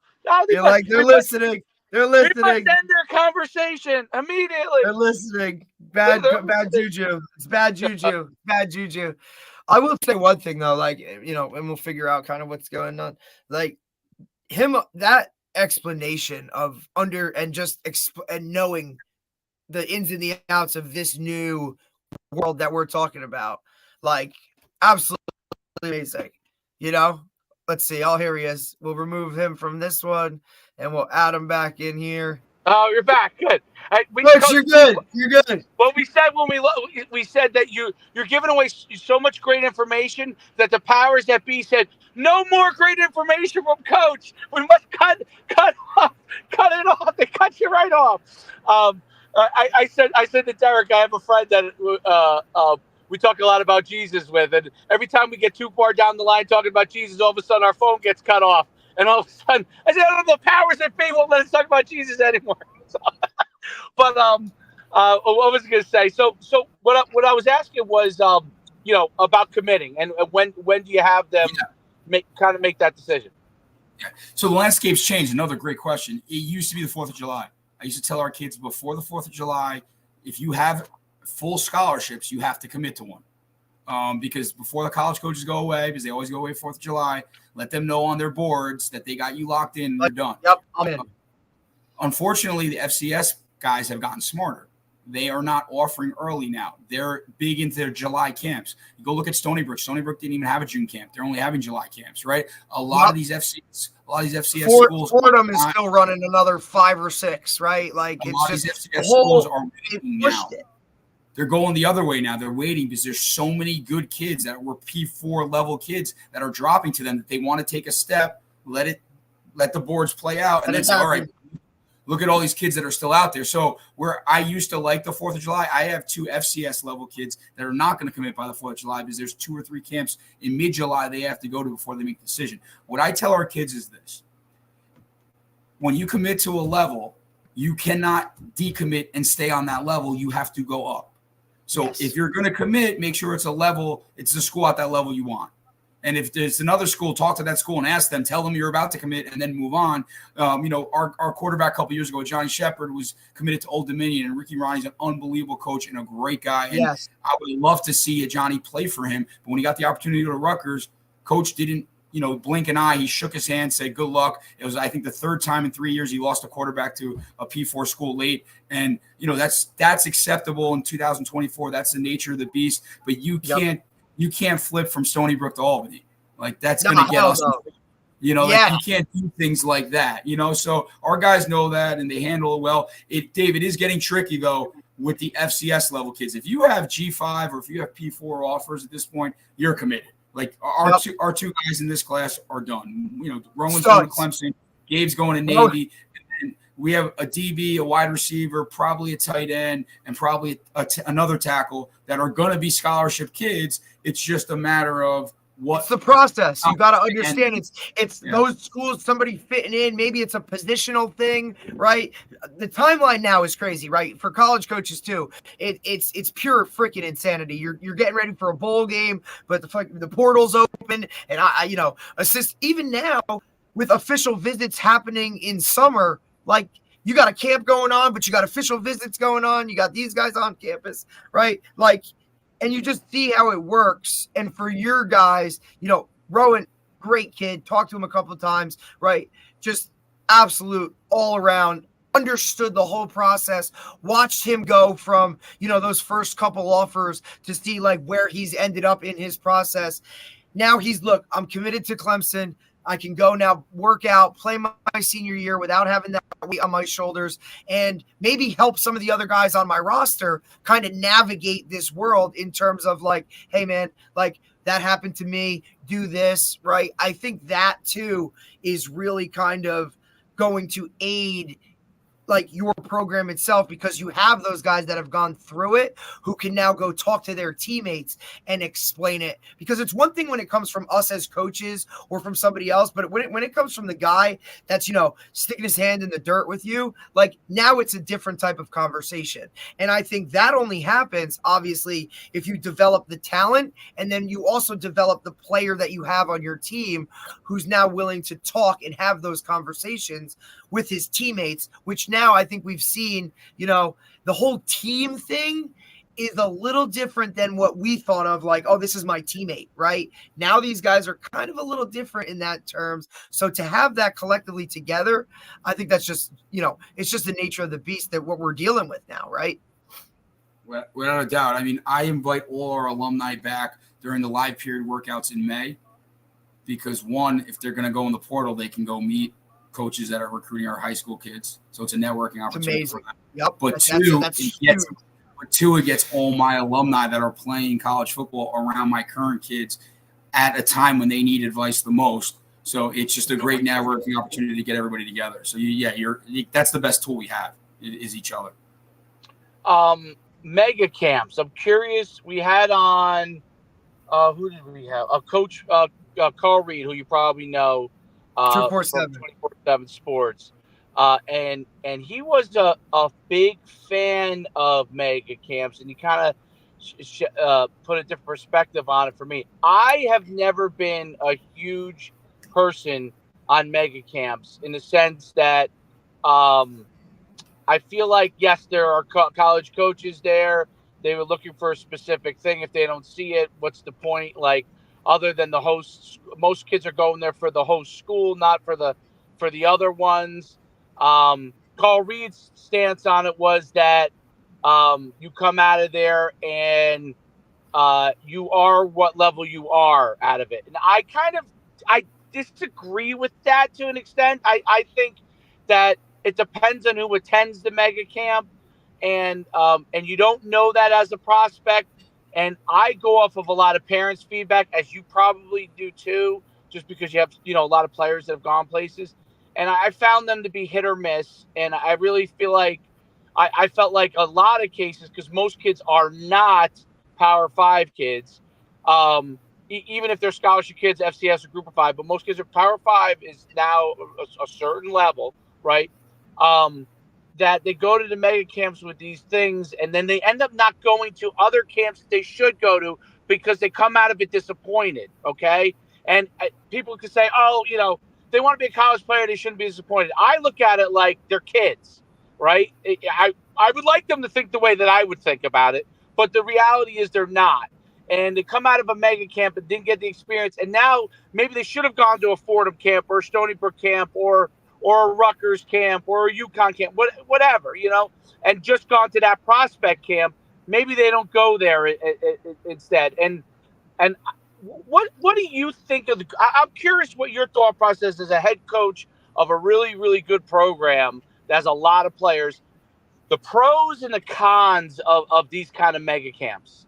They're listening. They're they must listening. end their conversation immediately. They're listening. Bad juju. It's bad juju. Bad juju. I will say one thing though, like, and we'll figure out kind of what's going on. Like that explanation of and knowing the ins and the outs of this new world that we're talking about, like, absolutely amazing. Let's see. Oh, here he is. We'll remove him from this one and we'll add him back in here. Oh, you're back. Good. Coach, you're good. You're good. Well, we said we said that you're giving away so much great information that the powers that be said no more great information from Coach. We must cut it off. They cut you right off. I said to Derek, I have a friend that we talk a lot about Jesus with, and every time we get too far down the line talking about Jesus, all of a sudden our phone gets cut off, and all of a sudden I said, the powers that be won't let us talk about Jesus anymore. But what was I going to say? So what I was asking was, about committing, and when do you have them make that decision? Yeah. So the landscape's changed. Another great question. It used to be the 4th of July. I used to tell our kids before the 4th of July, if you have full scholarships, you have to commit to one. Because before the college coaches go away, because they always go away 4th of July, let them know on their boards that they got you locked in and you're done. Yep, I'm in. Unfortunately, the FCS guys have gotten smarter. They are not offering early now. They're big into their July camps. You go look at Stony Brook. Stony Brook didn't even have a June camp. They're only having July camps, right? A lot of these FCS schools. Fordham is still running another 5 or 6, right? Like, it's just these FCS schools are waiting now. It. They're going the other way now. They're waiting because there's so many good kids that were P4 level kids that are dropping to them that they want to take a step, let the boards play out, and then say, all right, look at all these kids that are still out there. So where I used to like the 4th of July, I have 2 FCS level kids that are not going to commit by the 4th of July because there's 2 or 3 camps in mid-July they have to go to before they make the decision. What I tell our kids is this. When you commit to a level, you cannot decommit and stay on that level. You have to go up. So if you're going to commit, make sure it's the school at that level you want. And if there's another school, talk to that school and ask them, tell them you're about to commit and then move on. Our quarterback a couple years ago, Johnny Shepard, was committed to Old Dominion, and Ricky Ronnie's an unbelievable coach and a great guy. And I would love to see Johnny play for him. But when he got the opportunity to go to Rutgers, coach didn't, blink an eye. He shook his hand, said, good luck. It was, I think, the 3rd time in 3 years he lost a quarterback to a P4 school late. And, that's acceptable in 2024. That's the nature of the beast. But you can't flip from Stony Brook to Albany. Like, that's going to get us. You can't do things like that. So our guys know that and they handle it well. Dave, it is getting tricky though with the FCS level kids. If you have G5 or if you have P4 offers at this point, you're committed. Like our two guys in this class are done. Rowan's going to Clemson, Gabe's going to Navy. And we have a DB, a wide receiver, probably a tight end, and probably another tackle that are going to be scholarship kids. It's just a matter of what's the process. You got to understand it's those schools, somebody fitting in. Maybe it's a positional thing, right? The timeline now is crazy, right? For college coaches too. It's pure freaking insanity. You're getting ready for a bowl game, but the portal's open, and I assist even now with official visits happening in summer. Like, you got a camp going on, but you got official visits going on. You got these guys on campus, right? Like, and you just see how it works. And for your guys, Rowan, great kid. Talked to him a couple of times, right? Just absolute all around, understood the whole process, watched him go from, those first couple offers to see like where he's ended up in his process. Now look, I'm committed to Clemson. I can go now, work out, play my senior year without having that weight on my shoulders, and maybe help some of the other guys on my roster kind of navigate this world in terms of like, hey man, like that happened to me, do this, right? I think that too is really kind of going to aid like your program itself, because you have those guys that have gone through it who can now go talk to their teammates and explain it. Because it's one thing when it comes from us as coaches or from somebody else, but when it comes from the guy that's, sticking his hand in the dirt with you, like now it's a different type of conversation. And I think that only happens, obviously, if you develop the talent and then you also develop the player that you have on your team who's now willing to talk and have those conversations with his teammates, which now I think we've seen, the whole team thing is a little different than what we thought of, like, oh, this is my teammate, right? Now these guys are kind of a little different in that terms. So to have that collectively together, I think that's just, it's just the nature of the beast that what we're dealing with now, right? Without a doubt. I mean, I invite all our alumni back during the live period workouts in May because, one, if they're going to go in the portal, they can go meet coaches that are recruiting our high school kids. So it's a networking opportunity for them. Yep. But it gets all my alumni that are playing college football around my current kids at a time when they need advice the most. So it's just a great networking opportunity to get everybody together. So that's the best tool we have is each other. Mega camps. I'm curious. We had on, who did we have? Coach Carl Reed, who you probably know. 247 Sports, and he was a big fan of mega camps, and he kind of put a different perspective on it for me. I have never been a huge person on mega camps in the sense that I feel like, yes, there are college coaches there. They were looking for a specific thing. If they don't see it, what's the point? Like, other than the hosts, most kids are going there for the host school, not for the other ones. Carl Reed's stance on it was that you come out of there and you are what level you are out of it. And I disagree with that to an extent. I think that it depends on who attends the mega camp, and you don't know that as a prospect. And I go off of a lot of parents' feedback, as you probably do too, just because you have, a lot of players that have gone places. And I found them to be hit or miss. And I really feel like I felt like a lot of cases, because most kids are not Power 5 kids, even if they're scholarship kids, FCS or Group of 5, but most kids are Power 5 is now a certain level, right? That they go to the mega camps with these things, and then they end up not going to other camps that they should go to because they come out of it disappointed, okay? And people could say, oh, they want to be a college player, they shouldn't be disappointed. I look at it like they're kids, right? I would like them to think the way that I would think about it, but the reality is they're not. And they come out of a mega camp and didn't get the experience, and now maybe they should have gone to a Fordham camp or a Stony Brook camp or a Rutgers camp or a UConn camp, whatever, and just gone to that prospect camp. Maybe they don't go there instead. And what do you think of I'm curious what your thought process as a head coach of a really, really good program that has a lot of players, the pros and the cons of these kind of mega camps.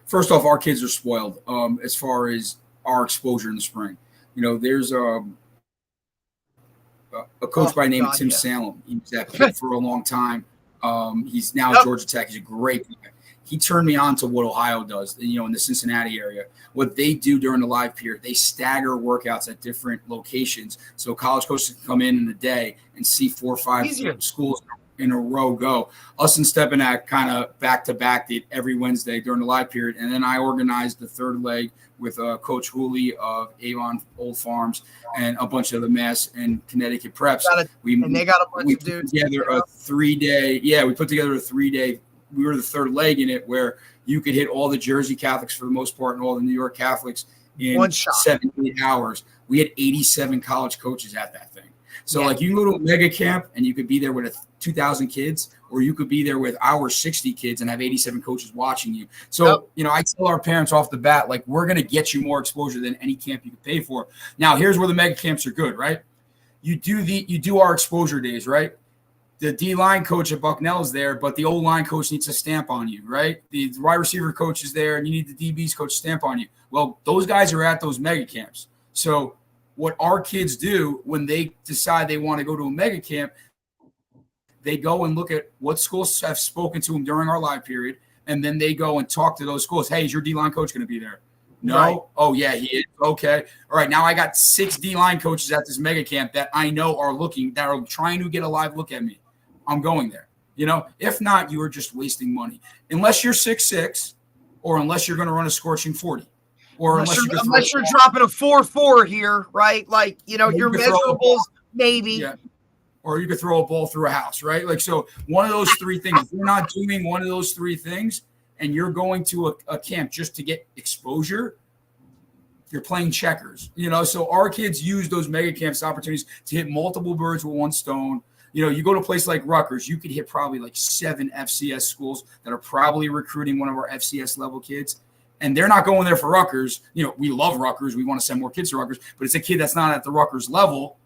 First off, our kids are spoiled as far as our exposure in the spring. There's a coach by the name of Tim Salem. He was at Pitt for a long time. He's now at Georgia Tech. He's a great guy. He turned me on to what Ohio does, in the Cincinnati area. What they do during the live period, they stagger workouts at different locations. So college coaches can come in the day and see 4 or 5 schools in a row go. Us and Stepanak kind of back-to-back did every Wednesday during the live period. And then I organized the third leg with Coach Hooley of Avon Old Farms and a bunch of the Mass and Connecticut preps. We put together a 3-day. Yeah, we put together a 3-day. We were the third leg in it where you could hit all the Jersey Catholics for the most part and all the New York Catholics in 7-8 hours. We had 87 college coaches at that thing. So like you can go to a mega camp and you could be there with 2,000 kids, or you could be there with our 60 kids and have 87 coaches watching you. So, I tell our parents off the bat, like, we're going to get you more exposure than any camp you could pay for. Now, here's where the mega camps are good, right? You do our exposure days, right? The D-line coach at Bucknell is there, but the O-line coach needs a stamp on you, right? The wide receiver coach is there, and you need the DB's coach stamp on you. Well, those guys are at those mega camps. So what our kids do when they decide they want to go to a mega camp, they go and look at what schools have spoken to them during our live period, and then they go and talk to those schools. Hey, is your D-line coach going to be there? No. Right. Oh, yeah, he is. Okay. All right. Now I got 6 D-line coaches at this mega camp that I know are trying to get a live look at me. I'm going there. If not, you are just wasting money. Unless you're 6'6", or unless you're going to run a scorching 40. Or unless you're dropping a 4.4 here, right? Like, your measurables, maybe. Yeah. Or you could throw a ball through a house, right? Like, so one of those 3 things. If you're not doing one of those 3 things and you're going to a camp just to get exposure, you're playing checkers. So our kids use those mega camps opportunities to hit multiple birds with one stone. You go to a place like Rutgers, you could hit probably like 7 FCS schools that are probably recruiting one of our FCS level kids. And they're not going there for Rutgers. We love Rutgers. We want to send more kids to Rutgers. But it's a kid that's not at the Rutgers level.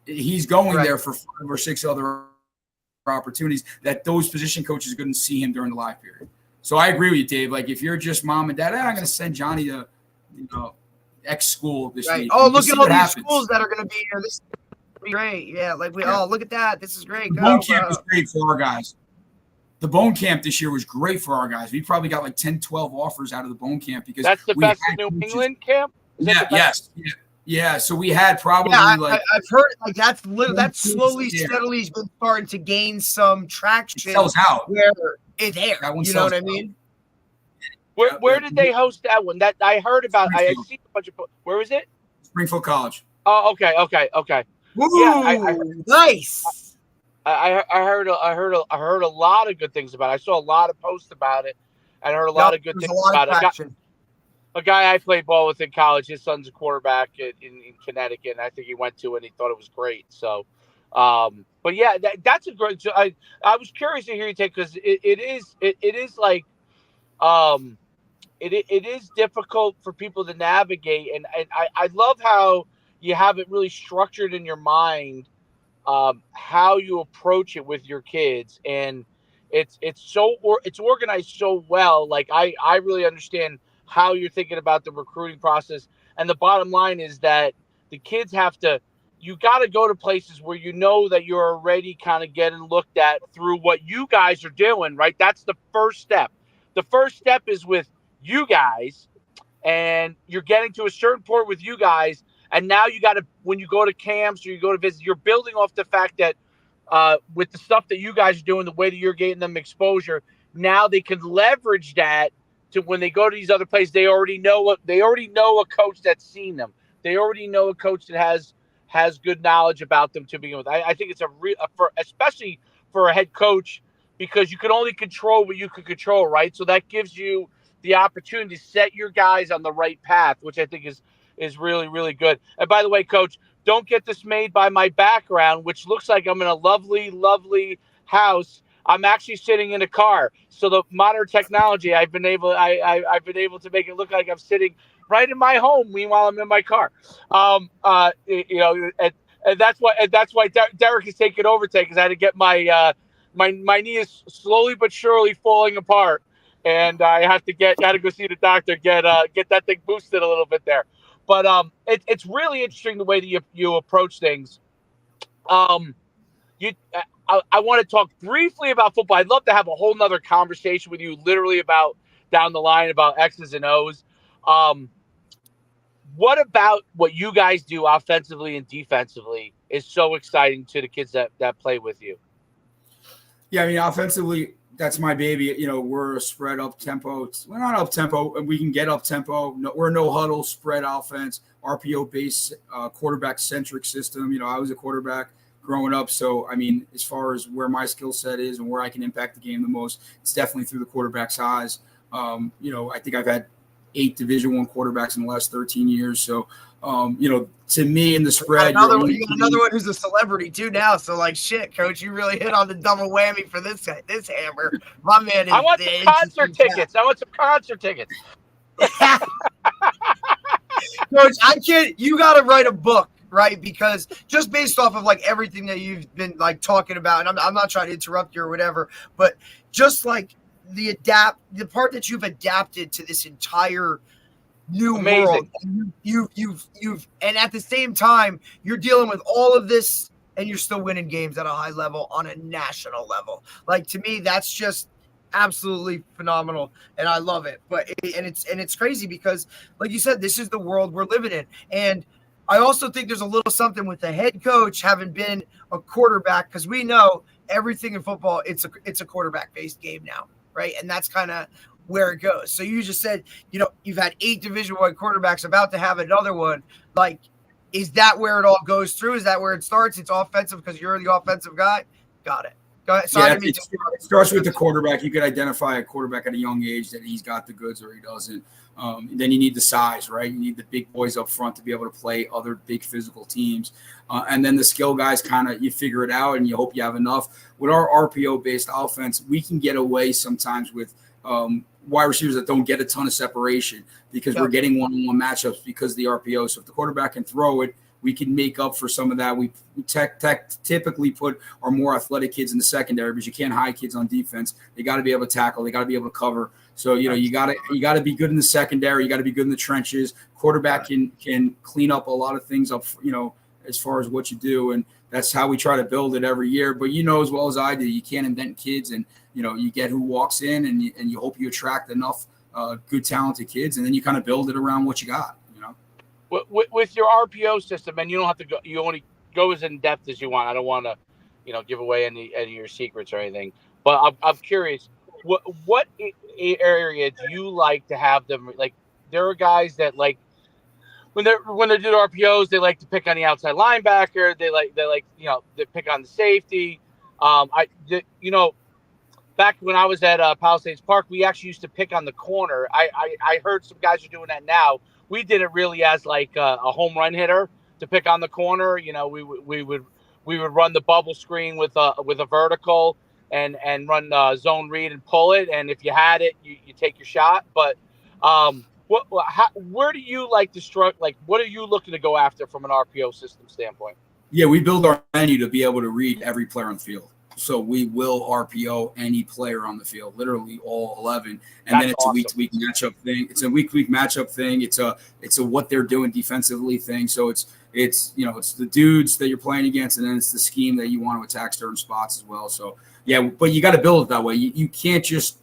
He's going there for 5 or 6 other opportunities that those position coaches couldn't see him during the live period. So I agree with you, Dave. Like, if you're just mom and dad, I'm going to send Johnny to X school this week. Oh, look at all these schools that are going to be here. This is great. Yeah, look at that. This is great. The Bone Camp was great for our guys. The Bone Camp this year was great for our guys. We probably got like 10, 12 offers out of the Bone Camp because that's the best New England camp. Yes. Yeah, so we had probably I've heard that's slowly, steadily has been starting to gain some traction. It sells out. Where it's there. You know what I mean? Where did they host that one? That I heard about. I see a bunch of. Where was it? Springfield College. Oh, okay. Ooh, yeah, nice. I heard a lot of good things about it. I saw a lot of posts about it, and I heard a lot of good things about it. A guy I played ball with in college, his son's a quarterback in Connecticut, and I think he went to it and he thought it was great. So, but yeah, that's a great. I was curious to hear you take because it is like, it is difficult for people to navigate, and I love how you have it really structured in your mind, how you approach it with your kids, and it's organized so well. Like I really understand how you're thinking about the recruiting process. And the bottom line is that the kids you got to go to places where that you're already kind of getting looked at through what you guys are doing, right? That's the first step. The first step is with you guys, and you're getting to a certain point with you guys. And now you got to, when you go to camps or you go to visit, you're building off the fact that with the stuff that you guys are doing, the way that you're getting them exposure, now they can leverage that to when they go to these other places. They already know a coach that's seen them. They already know a coach that has good knowledge about them to begin with. I think it's especially for a head coach, because you can only control what you can control, right? So that gives you the opportunity to set your guys on the right path, which I think is really, really good. And by the way, Coach, don't get dismayed by my background, which looks like I'm in a lovely, lovely house. I'm actually sitting in a car. So the modern technology, I've been able to make it look like I'm sitting right in my home. Meanwhile, I'm in my car. And that's why Derek is taking over today, because I had to get my knee is slowly but surely falling apart, and I had to go see the doctor, get that thing boosted a little bit there. But it's really interesting the way that you approach things. I want to talk briefly about football. I'd love to have a whole nother conversation with you, literally about down the line about X's and O's. What about what you guys do offensively and defensively is so exciting to the kids that play with you? Yeah, I mean, offensively, that's my baby. We're a spread up tempo. We're not up tempo, and we can get up tempo. We're a no huddle spread offense, RPO based, quarterback centric system. I was a quarterback growing up. So, I mean, as far as where my skill set is and where I can impact the game the most, it's definitely through the quarterback's eyes. I think I've had 8 Division I quarterbacks in the last 13 years. So, to me in the spread, you got another one who's a celebrity too now. So, like, shit, Coach, you really hit on the double whammy for this hammer. My man is. I want some concert tickets. Coach, you got to write a book. Right, because just based off of like everything that you've been like talking about, and I'm not trying to interrupt you or whatever, but just like the part that you've adapted to this entire new Amazing. world. And and at the same time, you're dealing with all of this and you're still winning games at a high level on a national level. Like, to me, that's just absolutely phenomenal, and I love it. But it's crazy because, like you said, this is the world we're living in. And I also think there's a little something with the head coach having been a quarterback, because we know everything in football, it's a quarterback based game now, right? And that's kind of where it goes. So you just said, you've had 8 Division I quarterbacks, about to have another one. Like, is that where it all goes through? Is that where it starts? It's offensive because you're the offensive guy. Got it. Go ahead. So it starts with the quarterback. You could identify a quarterback at a young age that he's got the goods or he doesn't. Then you need the size, right? You need the big boys up front to be able to play other big physical teams. And then the skill guys, you figure it out and you hope you have enough. With our RPO-based offense, we can get away sometimes with wide receivers that don't get a ton of separation because we're getting one-on-one matchups because of the RPO. So if the quarterback can throw it, we can make up for some of that. We typically put our more athletic kids in the secondary because you can't hide kids on defense. They got to be able to tackle. They got to be able to cover. So, you got to be good in the secondary. You got to be good in the trenches. Quarterback can clean up a lot of things up, as far as what you do. And that's how we try to build it every year. But as well as I do, you can't invent kids. And, you get who walks in and you hope you attract enough good, talented kids. And then you kind of build it around what you got. With your RPO system, and you don't have to go, you only go as in depth as you want. I don't want to, give away any of your secrets or anything. But I'm curious, what area do you like to have them? Like, there are guys that like when they do RPOs, they like to pick on the outside linebacker. They like they pick on the safety. Back when I was at Palisades Park, we actually used to pick on the corner. I heard some guys are doing that now. We did it really as like a home run hitter to pick on the corner. We would run the bubble screen with a vertical and run zone read and pull it. And if you had it, you take your shot. But where do you like to struck? Like, what are you looking to go after from an RPO system standpoint? Yeah, we build our menu to be able to read every player on the field. So we will RPO any player on the field, literally all 11. And then it's awesome. A week-to-week matchup thing. It's a week-to-week matchup thing. It's a what they're doing defensively thing. So it's the dudes that you're playing against, and then it's the scheme that you want to attack certain spots as well. So yeah, but you got to build it that way. You can't just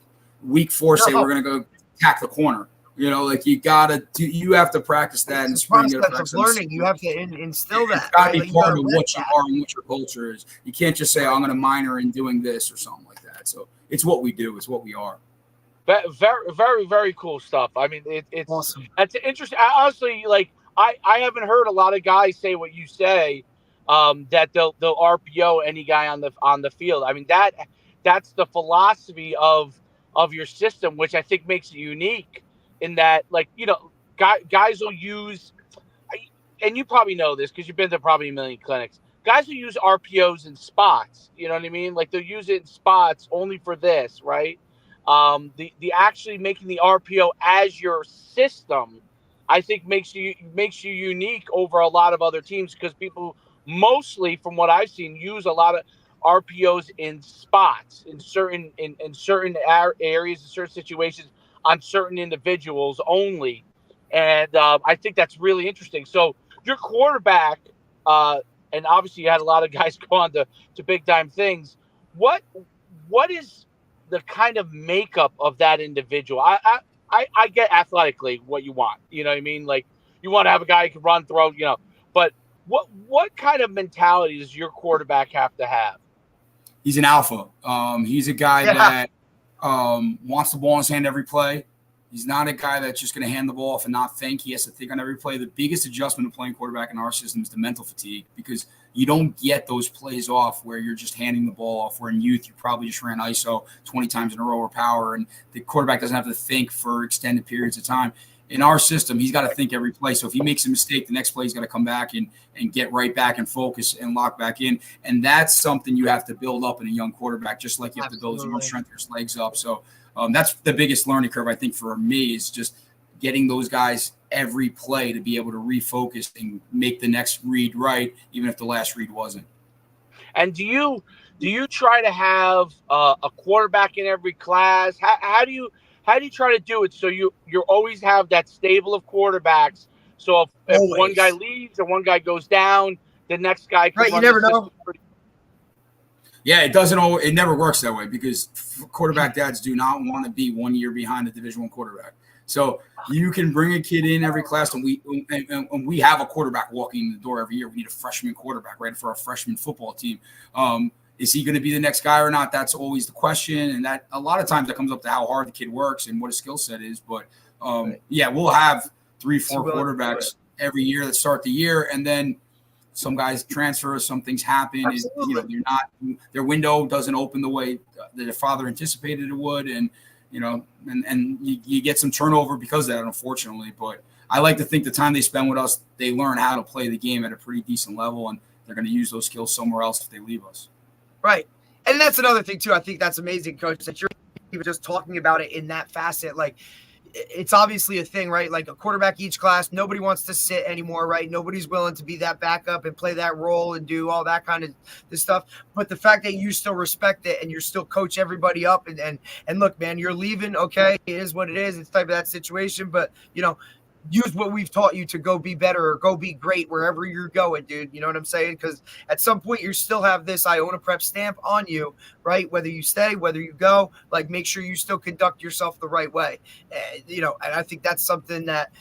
week 4 say we're going to go attack the corner. You have to practice that in the spring. Process of learning. You have to instill that. It's got to be part of what you are and what your culture is. You can't just say, I'm going to minor in doing this or something like that. So it's what we do. It's what we are. Very, very, very cool stuff. I mean, it's awesome. That's interesting. Honestly, like I haven't heard a lot of guys say what you say, that they'll RPO any guy on the field. I mean, that's the philosophy of your system, which I think makes it unique. In that, like, guys will use, and you probably know this because you've been to probably a million clinics. Guys will use RPOs in spots. You know what I mean? Like, they'll use it in spots only for this, right? The actually making the RPO as your system, I think makes you unique over a lot of other teams because people mostly, from what I've seen, use a lot of RPOs in spots in certain areas, in certain situations, on certain individuals only. And I think that's really interesting. So your quarterback, and obviously you had a lot of guys go on to big time things. What is the kind of makeup of that individual? I get athletically what you want. You know what I mean? Like, you want to have a guy who can run, throw, but what kind of mentality does your quarterback have to have? He's an alpha. He's a guy that wants the ball in his hand every play. He's not a guy that's just going to hand the ball off and not think. He has to think on every play. The biggest adjustment of playing quarterback in our system is the mental fatigue because you don't get those plays off where you're just handing the ball off. Where in youth, you probably just ran ISO 20 times in a row or power, and the quarterback doesn't have to think for extended periods of time. In our system, he's got to think every play. So if he makes a mistake, the next play he's got to come back and get right back and focus and lock back in. And that's something you have to build up in a young quarterback, just like you have to build his own strength, his legs up. So that's the biggest learning curve, I think, for me is just getting those guys every play to be able to refocus and make the next read right, even if the last read wasn't. And do you try to have a quarterback in every class? How do how do you try to do it so you always have that stable of quarterbacks? So if one guy leaves and one guy goes down, the next guy can run the system pretty. Yeah, it never works that way because quarterback dads do not want to be 1 year behind a Division I quarterback. So you can bring a kid in every class, and we have a quarterback walking in the door every year. We need a freshman quarterback, right, for our freshman football team. Is he going to be the next guy or not? That's always the question, and that a lot of times that comes up to how hard the kid works and what his skill set is. But yeah, we'll have 3-4 quarterbacks every year that start the year, and then some guys transfer, some things happen. Their window doesn't open the way that their father anticipated it would, and you get some turnover because of that, unfortunately. But I like to think the time they spend with us, they learn how to play the game at a pretty decent level, and they're going to use those skills somewhere else if they leave us. Right. And that's another thing, too. I think that's amazing, Coach, that you're even just talking about it in that facet. Like, it's obviously a thing, right? Like a quarterback each class, nobody wants to sit anymore, right? Nobody's willing to be that backup and play that role and do all that kind of this stuff. But the fact that you still respect it and you're still coach everybody up and look, man, you're leaving. Okay. It is what it is. It's type of that situation, but use what we've taught you to go be better or go be great wherever you're going, dude. You know what I'm saying? Because at some point you still have this Iona Prep stamp on you, right? Whether you stay, whether you go, like make sure you still conduct yourself the right way. And I think that's something that,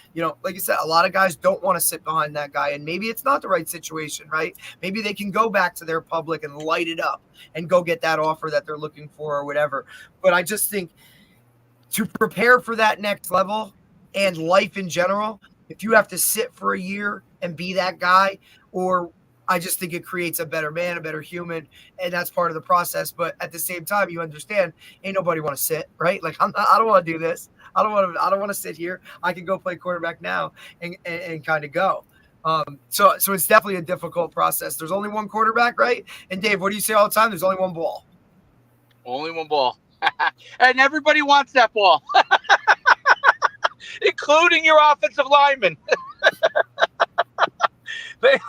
like I said, a lot of guys don't want to sit behind that guy. And maybe it's not the right situation, right? Maybe they can go back to their public and light it up and go get that offer that they're looking for or whatever. But I just think to prepare for that next level and life in general, if you have to sit for a year and be that guy, or I just think it creates a better man, a better human, and that's part of the process. But at the same time, you understand, ain't nobody want to sit, right? Like I don't want to do this. I don't want to sit here. I can go play quarterback now and kind of go. So it's definitely a difficult process. There's only one quarterback, right? And Dave, what do you say all the time? There's only one ball. Only one ball, and everybody wants that ball. Including your offensive linemen. they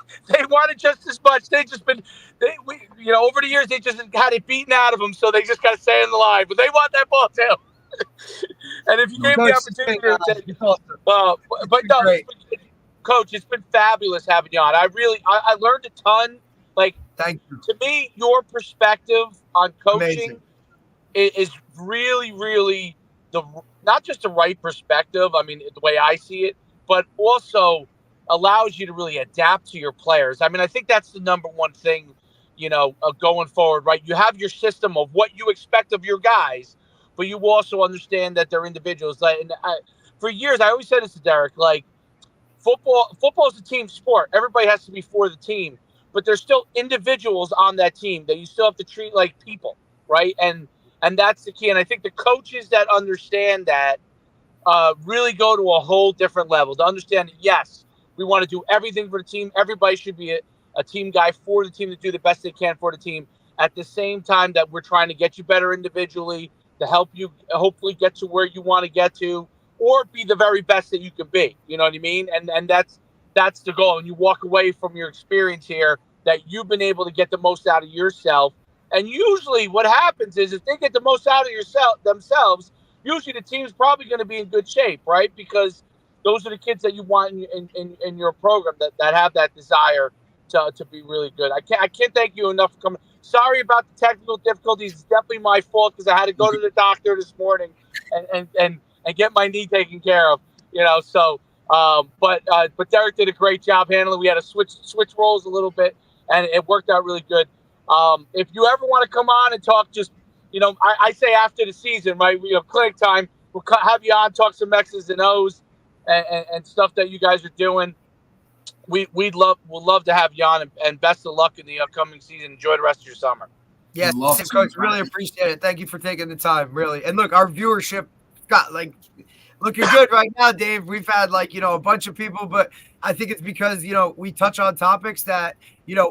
want it just as much. Over the years they just had it beaten out of them, so they just got to stay in the line. But they want that ball too. And if you gave the opportunity Coach, it's been fabulous having you on. I learned a ton. Like, thank you. To me, your perspective on coaching is really, really not just the right perspective, I mean, the way I see it, but also allows you to really adapt to your players. I mean, I think that's the number one thing, going forward, right? You have your system of what you expect of your guys, but you also understand that they're individuals. For years, I always said this to Derek, like, football is a team sport. Everybody has to be for the team, but there's still individuals on that team that you still have to treat like people, right? And that's the key. And I think the coaches that understand that really go to a whole different level to understand that, yes, we want to do everything for the team. Everybody should be a team guy for the team to do the best they can for the team. At the same time that we're trying to get you better individually to help you hopefully get to where you want to get to or be the very best that you can be. You know what I mean? And that's the goal. And you walk away from your experience here that you've been able to get the most out of yourself. And usually what happens is if they get the most out of themselves, usually the team's probably going to be in good shape, right? Because those are the kids that you want in your program that have that desire to be really good. I can't thank you enough for coming. Sorry about the technical difficulties. It's definitely my fault because I had to go to the doctor this morning and get my knee taken care of. But Derek did a great job handling. We had to switch roles a little bit, and it worked out really good. If you ever want to come on and talk, just I say after the season, right? We have clinic time. We'll have you on, talk some X's and O's and stuff that you guys are doing. We'd love to have you on, and best of luck in the upcoming season. Enjoy the rest of your summer. Yes, Coach, really appreciate it. Thank you for taking the time, really. And look, our viewership got looking good right now, Dave. We've had a bunch of people, but I think it's because, we touch on topics that,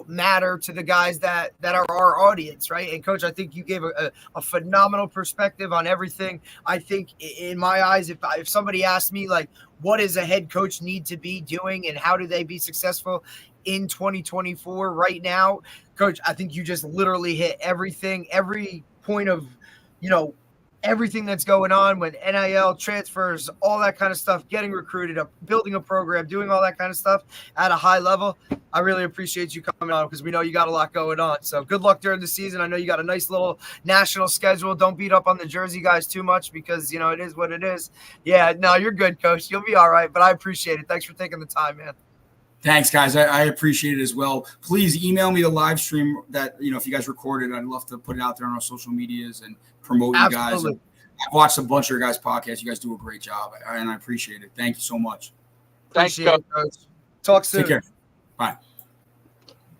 matter to the guys that are our audience, right? And Coach, I think you gave a phenomenal perspective on everything. I think in my eyes, if somebody asked me, what does a head coach need to be doing and how do they be successful in 2024 right now, Coach, I think you just literally hit everything, every point of, everything that's going on when NIL transfers, all that kind of stuff, getting recruited, up, building a program, doing all that kind of stuff at a high level. I really appreciate you coming on because we know you got a lot going on. So good luck during the season. I know you got a nice little national schedule. Don't beat up on the Jersey guys too much because, you know, it is what it is. Yeah, no, you're good, Coach. You'll be all right, but I appreciate it. Thanks for taking the time, man. Thanks, guys. I appreciate it as well. Please email me the live stream that, you know, if you guys recorded, I'd love to put it out there on our social medias and promote you guys. And I've watched a bunch of your guys' podcasts. You guys do a great job, and I appreciate it. Thank you so much. Thanks, Coach. Talk soon. Take care. Bye.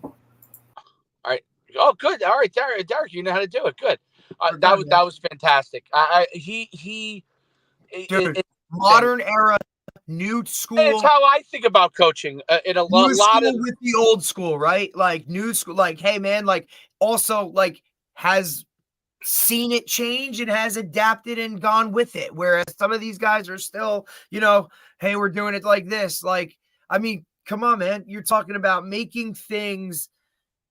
All right. Oh, good. All right, Derek, you know how to do it. Good. That was fantastic. Modern era. New school. It's how I think about coaching in a lot of with the old school, right? Like new school, like, hey man, like also like has seen it change and has adapted and gone with it. Whereas some of these guys are still, you know, hey, we're doing it like this. Like, I mean, come on, man. You're talking about making things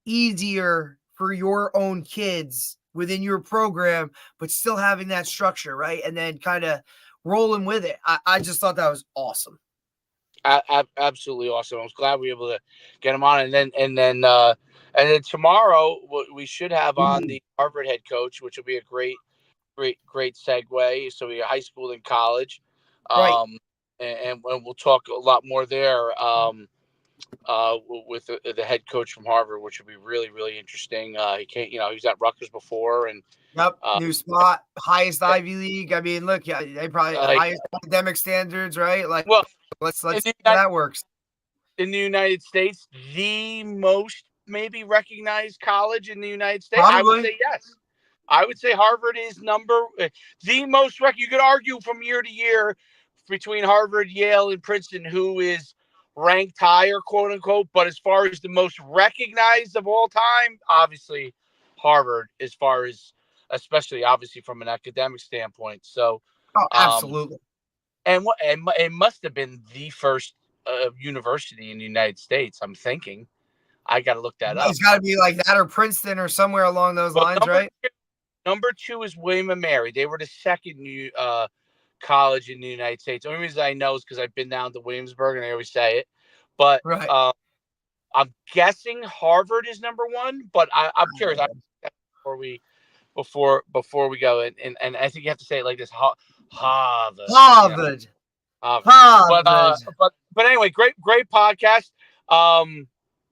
easier for your own kids within your program, but still having that structure, right? And then kind of rolling with it. I just thought that was awesome. Absolutely awesome. I was glad we were able to get him on, and then tomorrow we should have on the Harvard head coach, which will be a great segue. So we got high school and college, right. and we'll talk a lot more there with the head coach from Harvard, which will be really, really interesting. He can't, you know, he's at Rutgers before, and new spot, highest Ivy League. I mean, look, yeah, they probably highest academic standards, right? Like, well, let's see how that works. In the United States, the most maybe recognized college in the United States. Probably. I would say yes. I would say Harvard is the most You could argue from year to year between Harvard, Yale, and Princeton who is ranked higher, quote unquote. But as far as the most recognized of all time, obviously Harvard, as far as especially obviously from an academic standpoint. So, absolutely. And it must have been the first university in the United States. I'm thinking. I got to look that up. It's got to be like that or Princeton or somewhere along those lines, right? Number 2 is William and Mary. They were the second college in the United States. The only reason I know is because I've been down to Williamsburg and I always say it. But I'm guessing Harvard is number 1. But I'm curious. Before we go, and I think you have to say it like this: Harvard. Harvard. But anyway, great podcast.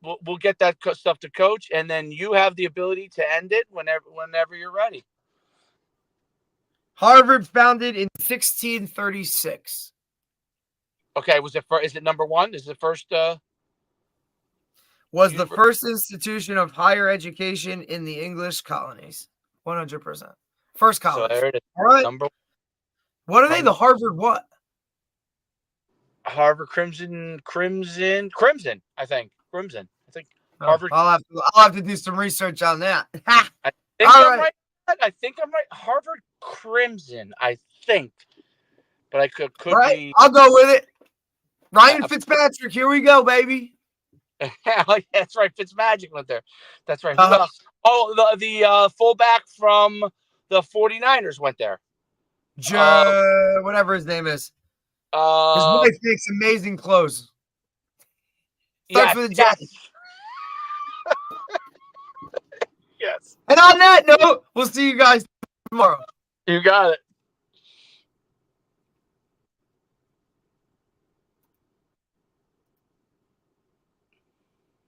We'll get that stuff to Coach, and then you have the ability to end it whenever you're ready. Harvard founded in 1636. Okay, is it number 1? Is it first? Was the first institution of higher education in the English colonies. 100%. First college. So there it is. All right. Number. What are they? The Harvard what? Harvard Crimson. I think Crimson. Harvard. I'll have to do some research on that. I think I'm right. Harvard Crimson. I think, but I could be. I'll go with it. Ryan Fitzpatrick. Here we go, baby. That's right. Fitzmagic went there. That's right. Who else? Oh, the fullback from the 49ers went there. Whatever his name is. His wife makes amazing clothes. Starts with a J. Yes. And on that note, we'll see you guys tomorrow. You got it.